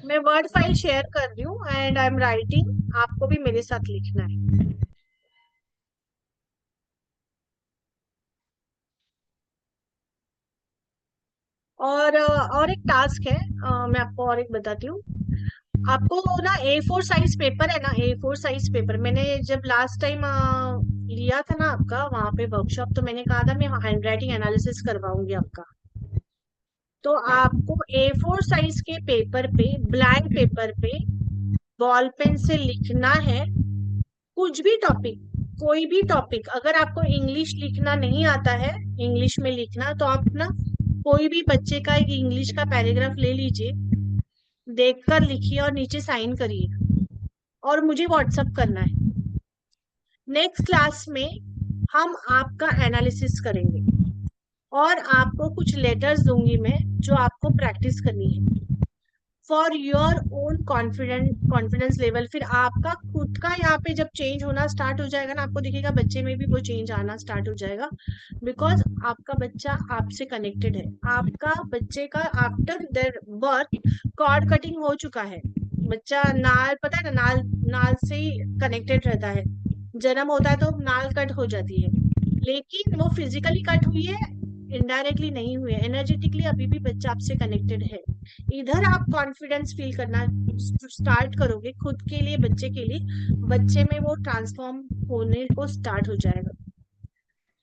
मैं वर्ड फाइल शेयर कर रही हूँ एंड आई एम राइटिंग, आपको भी मेरे साथ लिखना है। और एक टास्क है, मैं आपको और एक बताती हूँ। आपको ना A4 साइज पेपर है ना, A4 साइज पेपर मैंने जब लास्ट टाइम लिया था ना आपका वहां पे वर्कशॉप, तो मैंने कहा था मैं हैंड राइटिंग एनालिसिस करवाऊंगी आपका। तो आपको A4 साइज के पेपर पे, ब्लैंक पेपर पे बॉल पेन से लिखना है कुछ भी टॉपिक, कोई भी टॉपिक। अगर आपको इंग्लिश लिखना नहीं आता है, इंग्लिश में लिखना, तो आप ना कोई भी बच्चे का एक इंग्लिश का पैराग्राफ ले लीजिए, देखकर लिखिए और नीचे साइन करिए और मुझे व्हाट्सएप करना है। नेक्स्ट क्लास में हम आपका एनालिसिस करेंगे और आपको कुछ लेटर्स दूंगी मैं जो आपको प्रैक्टिस करनी है for your own confidence level. फिर आपका खुद का यहाँ पे जब चेंज होना स्टार्ट हो जाएगा ना, आपको दिखेगा बच्चे में भी वो चेंज आना स्टार्ट हो जाएगा, बिकॉज आपका बच्चा आपसे कनेक्टेड है। आपका बच्चे का after their birth cord cutting हो चुका है। बच्चा नाल, पता है ना, नाल से ही कनेक्टेड रहता है। जन्म होता है तो नाल कट हो जाती है, लेकिन वो फिजिकली कट हुई है, इनडायरेक्टली नहीं हुई है। एनर्जेटिकली अभी भी बच्चा आपसे कनेक्टेड है। इधर आप कॉन्फिडेंस फील करना स्टार्ट करोगे खुद के लिए, बच्चे के लिए, बच्चे में वो ट्रांसफॉर्म होने को स्टार्ट हो जाएगा।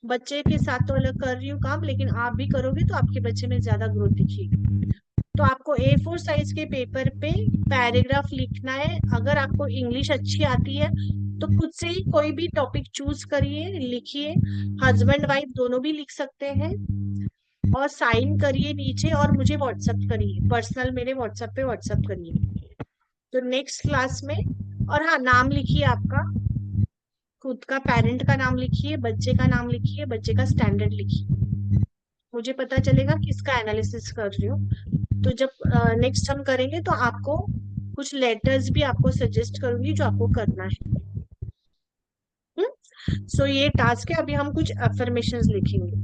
बच्चे के साथ तो अलग कर रही हूँ काम, लेकिन आप भी करोगे तो आपके बच्चे में ज्यादा ग्रोथ दिखेगी। तो आपको A4 साइज के पेपर पे पैराग्राफ लिखना है। अगर आपको इंग्लिश अच्छी आती है तो खुद से ही कोई भी टॉपिक चूज करिए, लिखिए। हस्बैंड वाइफ दोनों भी लिख सकते हैं, और साइन करिए नीचे और मुझे व्हाट्सएप करिए, पर्सनल मेरे व्हाट्सएप पे व्हाट्सएप करिए। तो नेक्स्ट क्लास में, और हाँ, नाम लिखिए आपका, खुद का, पेरेंट का नाम लिखिए, बच्चे का नाम लिखिए, बच्चे का स्टैंडर्ड लिखिए। मुझे पता चलेगा किसका एनालिसिस कर रही हूँ। तो जब नेक्स्ट हम करेंगे तो आपको कुछ लेटर्स भी आपको सजेस्ट करूंगी जो आपको करना है। सो ये टास्क है। अभी हम कुछ अफर्मेशंस लिखेंगे।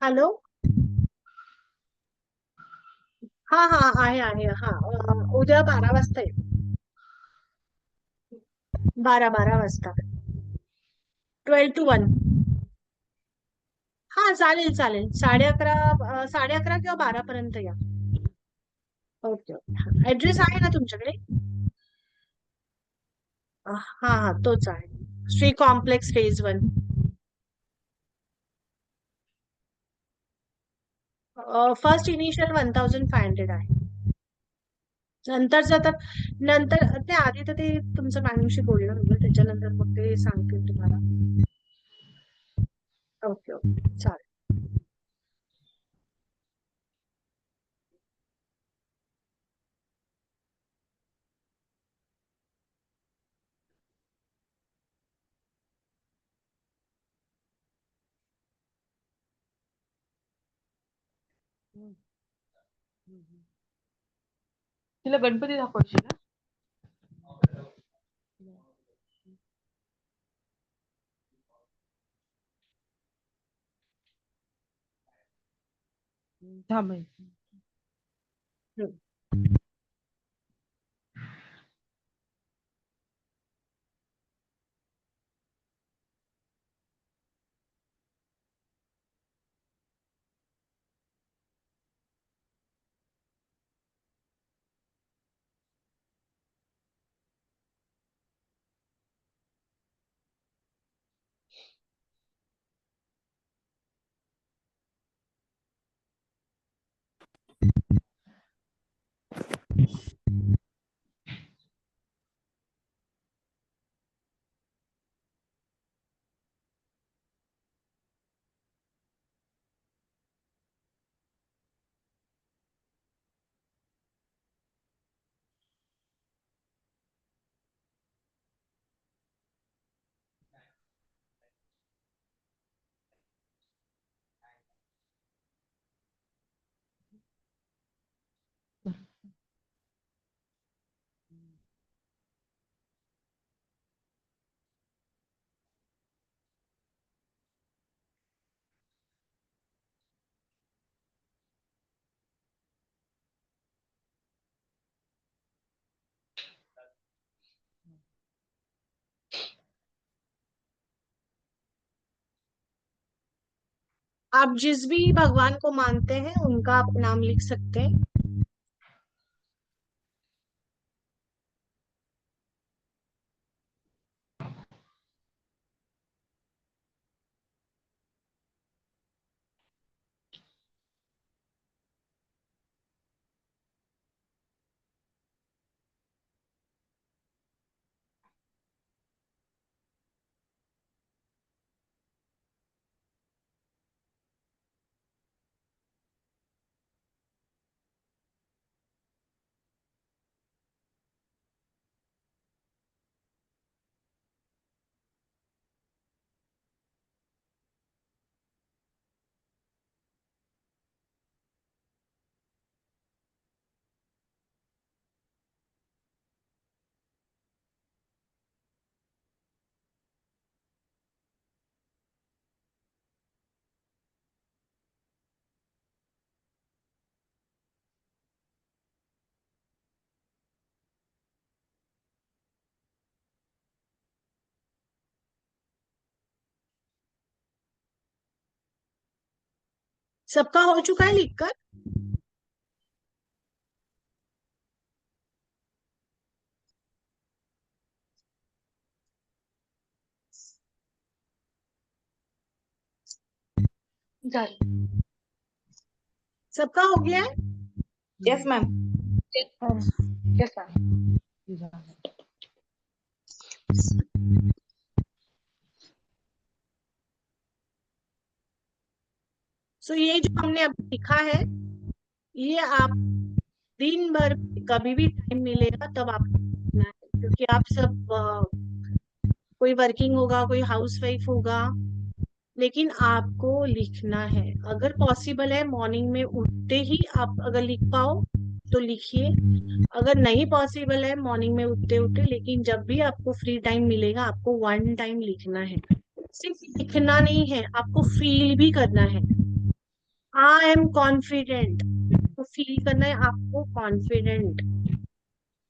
हेलो। हाँ हाँ, आहे हाँ, उद्या 12 वाजता आहे. 12 वाजता. 12 to 1. हा, चालेल चालेल. 11:30 किंवा 12 पर्यंत या. Okay okay. ऍड्रेस आहे ना तुमच्याकडे? हा हा, तोच आहे. Shri complex phase 1. First initial 1500 आहे. नंतरचं तर, नंतर ते आधी तर ते तुमचं मॅडमशी बोलणं होईल, त्याच्यानंतर मग ते सांगतील तुम्हाला. ओके ओके, चालेल. तिला गणपती दाखवायची ना. थांब. हम्म. आप जिस भी भगवान को मानते हैं उनका आप नाम लिख सकते हैं। सबका हो चुका है लिखकर? झालं. सबका हो गया है? Yes ma'am. Yes, ma'am. सो ये जो हमने अब लिखा है, ये आप दिन भर कभी भी टाइम मिलेगा तब आपको लिखना है, क्योंकि आप सब कोई वर्किंग होगा, कोई हाउसवाइफ होगा, लेकिन आपको लिखना है। अगर पॉसिबल है मॉर्निंग में उठते ही आप अगर लिख पाओ तो लिखिए, अगर नहीं पॉसिबल है मॉर्निंग में उठते उठते, लेकिन जब भी आपको फ्री टाइम मिलेगा आपको वन टाइम लिखना है। सिर्फ लिखना नहीं है, आपको फील भी करना है। आई एम कॉन्फिडेंट, तो फील करना है आपको,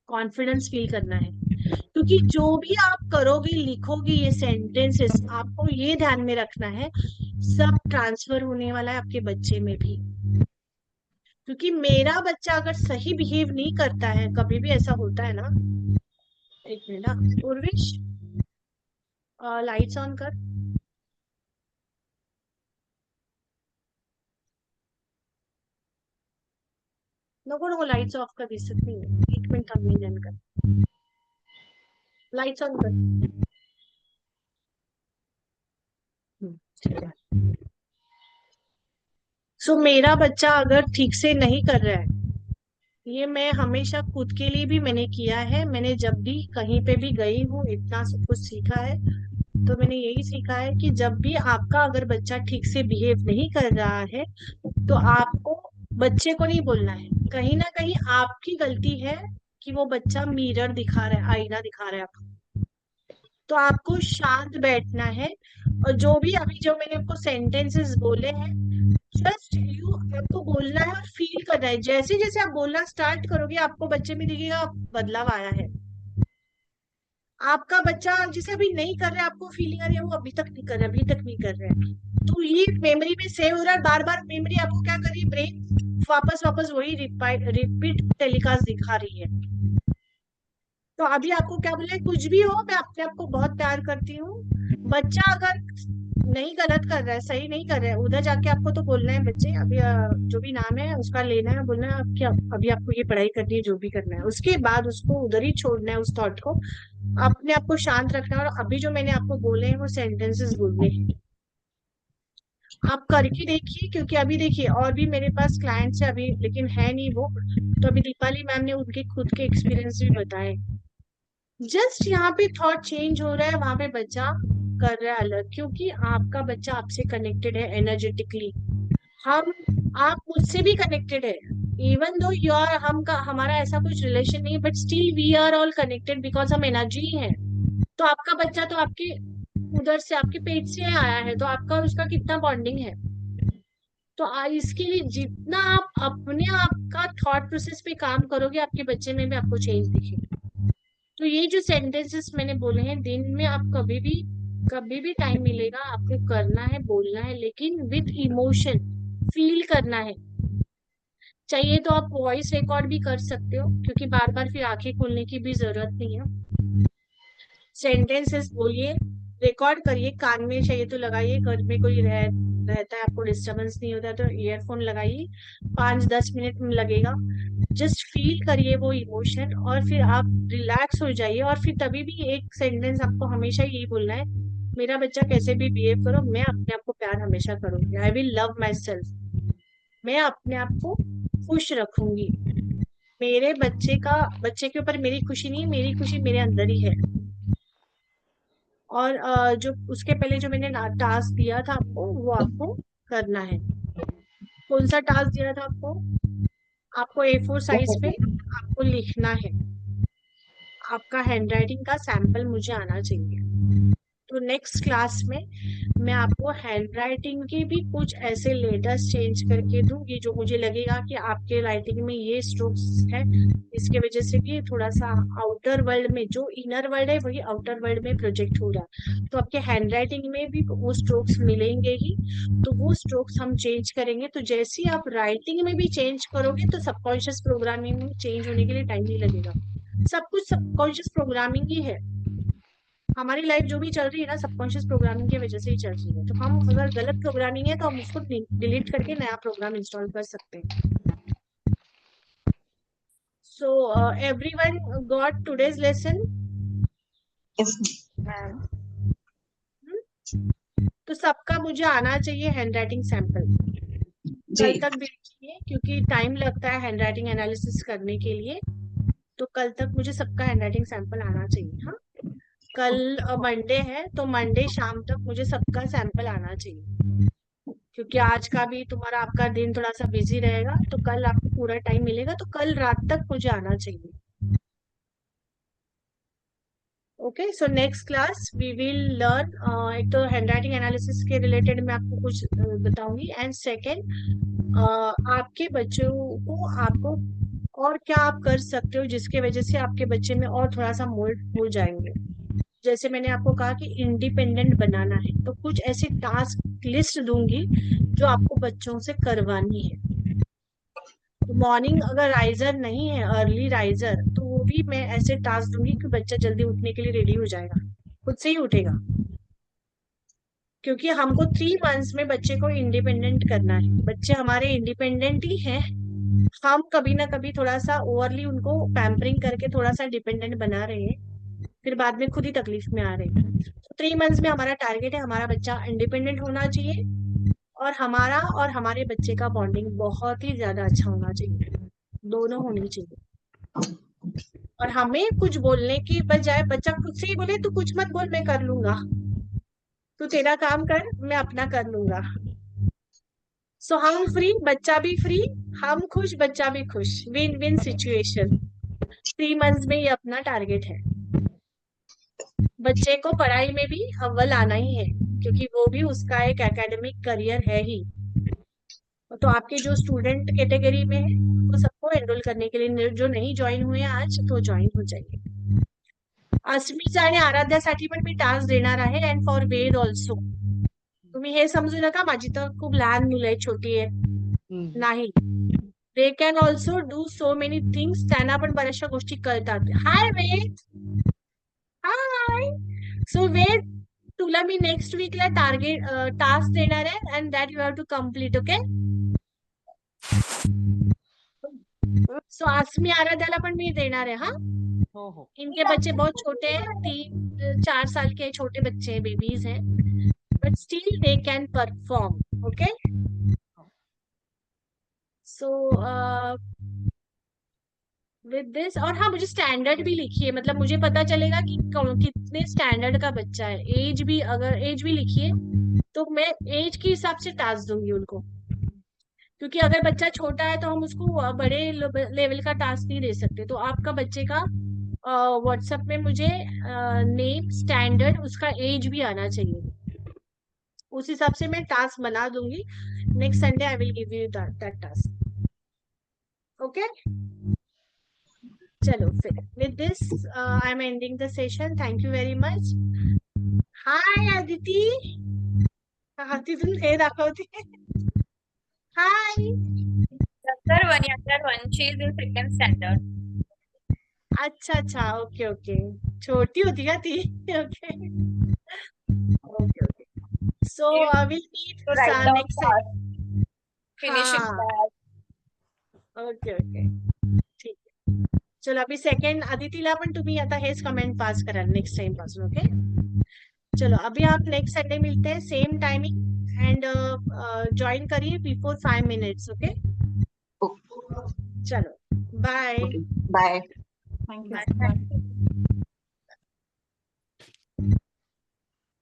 कॉन्फिडेंस फील करना है। क्योंकि जो भी आप करोगे, लिखोगे ये सेंटेंसेस, आपको ये ध्यान में रखना है सब ट्रांसफर होने वाला है आपके बच्चे में भी। क्योंकि मेरा बच्चा अगर सही बिहेव नहीं करता है, कभी भी ऐसा होता है ना, एक मिनट ना उर्विश, लाइट्स ऑन कर। नको नको लाइट्स ऑफ कर, दिसत नाही, एक मिनिट थांब, मी जॉइन कर, लाइट्स ऑन कर। ठीक है। सो मेरा बच्चा अगर ठीक से नहीं कर रहा है, ये मैं हमेशा खुद के लिए भी मैंने किया है, मैंने जब भी कहीं पे भी गई हूँ इतना सब कुछ सीखा है, तो मैंने यही सीखा है कि जब भी आपका अगर बच्चा ठीक से बिहेव नहीं कर रहा है तो आपको बच्चे को नहीं बोलना है, कहीं ना कहीं आपकी गलती है कि वो बच्चा मिरर दिखा रहा है, आईना दिखा रहा है आपको। तो आपको शांत बैठना है, और जो भी अभी जो मैंने आपको सेंटेंसेस बोले हैं, जस्ट यू आपको बोलना है और फील करना है। जैसे जैसे आप बोलना स्टार्ट करोगे आपको बच्चे में दिखेगा बदलाव आया है। आपका बच्चा जैसे अभी नहीं कर रहा है, आपको फीलिंग आ रही है वो अभी तक नहीं कर रहा है, अभी तक नहीं कर रहा है, तो ये मेमोरी में सेव हो रहा है, बार बार मेमोरी आपको क्या कर रही है, ब्रेन वापस वापस वही रिपीट टेलीकास्ट दिखा रही है। तो अभी आपको क्या बोले, कुछ भी हो मैं अपने आप को बहुत प्यार करती हूँ। बच्चा अगर नहीं गलत कर रहा है, सही नहीं कर रहा है, उधर जाके आपको तो बोलना है बच्चे अभी जो भी नाम है उसका लेना है, बोलना है आप क्या अभी आपको ये पढ़ाई करनी है, जो भी करना है उसके बाद उसको उधर ही छोड़ना है, उस थॉट को अपने आप को शांत रखना है। और अभी जो मैंने आपको बोले हैं वो सेंटेंसेस बोलने हैं, आप करके देखिए। क्योंकि अभी देखिए और भी मेरे पास क्लाइंट्स है अभी, लेकिन है नहीं वो, तो अभी दीपाली मैम ने उनके खुद के एक्सपीरियंस भी बताए। जस्ट यहाँ पे थॉट चेंज हो रहा है, वहां पे बच्चा कर रहा है अलग, क्योंकि आपका बच्चा आपसे कनेक्टेड है एनर्जेटिकली। हम आप मुझसे भी कनेक्टेड है, इवन दो यू आर, हमारा ऐसा कुछ रिलेशन नहीं है, but still we are all connected because हम एनर्जी है। तो आपका बच्चा तो आपके उधर से आपके पेट से आया है, तो आपका और उसका कितना बॉन्डिंग है। तो इसके लिए जितना आप अपने आप का थॉट प्रोसेस पे काम करोगे, आपके बच्चे में भी आपको चेंज दिखेगा। तो ये जो सेंटेंसेस मैंने बोले हैं, दिन में आप कभी भी कभी भी टाइम मिलेगा आपको करना है, बोलना है, लेकिन विथ इमोशन, फील करना है। चाहिए तो आप वॉइस रिकॉर्ड भी कर सकते हो, क्योंकि बार बार फिर आंखें खोलने की भी जरूरत नहीं है। सेंटेंसेस बोलिए, रिकॉर्ड करिए, कान में चाहिए तो लगाइए, घर में कोई रहता है आपको डिस्टरबेंस नहीं होता है तो ईयरफोन लगाइए, 5-10 मिनट में लगेगा। जस्ट फील करिए वो इमोशन और फिर आप रिलैक्स हो जाइए। और फिर तभी भी एक सेंटेंस आपको हमेशा यही बोलना है, मेरा बच्चा कैसे भी बिहेव करो, मैं अपने आप को प्यार हमेशा करूंगी। I will love my self, मैं अपने आप को खुश रखूंगी। मेरे बच्चे के ऊपर मेरी खुशी नहीं, मेरी खुशी मेरे अंदर ही है। और जो उसके पहले जो मैंने टास्क दिया था आपको, वो आपको करना है। कौन सा टास्क दिया था आपको? आपको A4 साइज पे आपको लिखना है। आपका हैंडराइटिंग का सैंपल मुझे आना चाहिए। तो नेक्स्ट क्लास में मैं आपको हैंडराइटिंग के भी कुछ ऐसे लेटर्स चेंज करके दूंगी जो मुझे लगेगा कि आपके राइटिंग में ये स्ट्रोक्स है, इसके वजह से भी थोड़ा सा आउटर वर्ल्ड में, जो इनर वर्ल्ड है वही आउटर वर्ल्ड में प्रोजेक्ट हो रहा है, तो आपके हैंडराइटिंग में भी वो स्ट्रोक्स मिलेंगे ही। तो वो स्ट्रोक्स हम चेंज करेंगे। तो जैसे ही आप राइटिंग में भी चेंज करोगे तो सबकॉन्शियस प्रोग्रामिंग में चेंज होने के लिए टाइम नहीं लगेगा। सब कुछ सबकॉन्शियस प्रोग्रामिंग ही है। हमारी लाइफ जो भी चल रही है ना, सबकॉन्शियस प्रोग्रामिंग की वजह से ही चल रही है। तो हम अगर गलत प्रोग्रामिंग है तो हम उसको डिलीट करके नया प्रोग्राम इंस्टॉल कर सकते हैं। So everyone got today's lesson? तो सबका मुझे आना चाहिए हैंडराइटिंग सैंपल। कल तक देखिए, क्योंकि टाइम लगता है हैंडराइटिंग एनालिसिस करने के लिए, तो कल तक मुझे सबका हैंडराइटिंग सैंपल आना चाहिए। हाँ, कल मंडे है तो मंडे शाम तक मुझे सबका सैंपल आना चाहिए, क्योंकि आज का भी तुम्हारा आपका दिन थोड़ा सा बिजी रहेगा, तो कल आपको पूरा टाइम मिलेगा, तो कल रात तक मुझे आना चाहिए। Okay, so next class we will learn, एक तो हैंडराइटिंग एनालिसिस के रिलेटेड मैं आपको कुछ बताऊंगी, एंड सेकेंड आपके बच्चों को आपको और क्या आप कर सकते हो जिसके वजह से आपके बच्चे में और थोड़ा सा मोल्ड हो जाएंगे। जैसे मैंने आपको कहा कि इंडिपेंडेंट बनाना है, तो कुछ ऐसी टास्क लिस्ट दूंगी जो आपको बच्चों से करवानी है। तो मॉर्निंग अगर राइजर नहीं है, अर्ली राइजर, तो वो भी मैं ऐसे टास्क दूंगी कि बच्चा जल्दी उठने के लिए रेडी हो जाएगा, खुद से ही उठेगा। क्योंकि हमको 3 मंथ्स में बच्चे को इंडिपेंडेंट करना है। बच्चे हमारे इंडिपेंडेंट ही हैं, हम कभी ना कभी थोड़ा सा ओवरली उनको पैम्परिंग करके थोड़ा सा डिपेंडेंट बना रहे हैं, फिर बाद में खुद ही तकलीफ में आ रहे हैं। तो 3 मंथ्स में हमारा टारगेट है, हमारा बच्चा इंडिपेंडेंट होना चाहिए और हमारा और हमारे बच्चे का बॉन्डिंग बहुत ही ज्यादा अच्छा होना चाहिए, दोनों होनी चाहिए। और हमें कुछ बोलने की बजाय बच्चा खुद से ही बोले तू कुछ मत बोल, मैं कर लूंगा, तू तेरा काम कर, मैं अपना कर लूंगा। सो हम फ्री, बच्चा भी फ्री, हम खुश, बच्चा भी खुश, विन विन सिचुएशन। 3 मंथ्स में ये अपना टारगेट है। बच्चे को पढ़ाई में भी अव्वल आना ही है, क्योंकि वो भी उसका एक एकेडमिक करियर है ही। तो आपके जो स्टूडेंट कैटेगरी में है उनको सबको एनरोल करने के लिए, जो नहीं ज्वाइन हुए आज तो ज्वाइन हो जाइए। अस्मिता आणि आराध्यासाठी पण मी टास्क देणार आहे, अँड फॉर वेद ऑल्सो। तुम्ही हे समजू नका माझी तर खूप लहान मुलं आहे, छोटी आहे, नाही, they can also do so many things, त्यांना पण बऱ्याचशा गोष्टी कळतात। हाय वेद, हाय। सो वेद, तुला मी नेक्स्ट वीकला टास्क देणार आहे, and that you have to complete, okay? So Asmi आराध्याला पण मी देणार आहे। हाँ, हो. इनके बच्चे बहुत छोटे हैं, 3-4 साल के छोटे बच्चे, बेबीज हैं, but still they can perform, okay? So with this, और हाँ, मुझे स्टैंडर्ड भी लिखिए, मतलब मुझे पता चलेगा कि कितने स्टैंडर्ड का बच्चा है। एज भी, अगर एज भी लिखिए तो मैं एज के हिसाब से टास्क दूंगी उनको, क्योंकि अगर बच्चा छोटा है तो हम उसको बड़े लेवल का टास्क नहीं दे सकते। तो आपका बच्चे का व्हाट्सएप में मुझे नेम, स्टैंडर्ड, उसका एज भी आना चाहिए, उस हिसाब से मैं टास्क बना दूंगी। Next Sunday I will give you that task, okay? चलो फिर, with this I am ending the session. Thank you very much. Hi Aditi. तिथून हे दाखवते. हाय. Younger one. She is in second standard. अच्छा अच्छा. Okay okay. छोटी होती का ती? Okay okay okay. So will meet To write down next. task, finishing हाँ. task. Okay okay. ठीक आहे. चलो अभी सेकंड अदितीला पण तुम्ही आता हेच कमेंट पास कराल नेक्स्ट टाइम पासून. ओके. चलो अभी आप नेक्स्ट संडे मिलते हैं सेम टाइमिंग एंड ज्वाइन करिए बिफोर 5 minutes. ओके. चलो bye. Bye. Thank you. Thank you.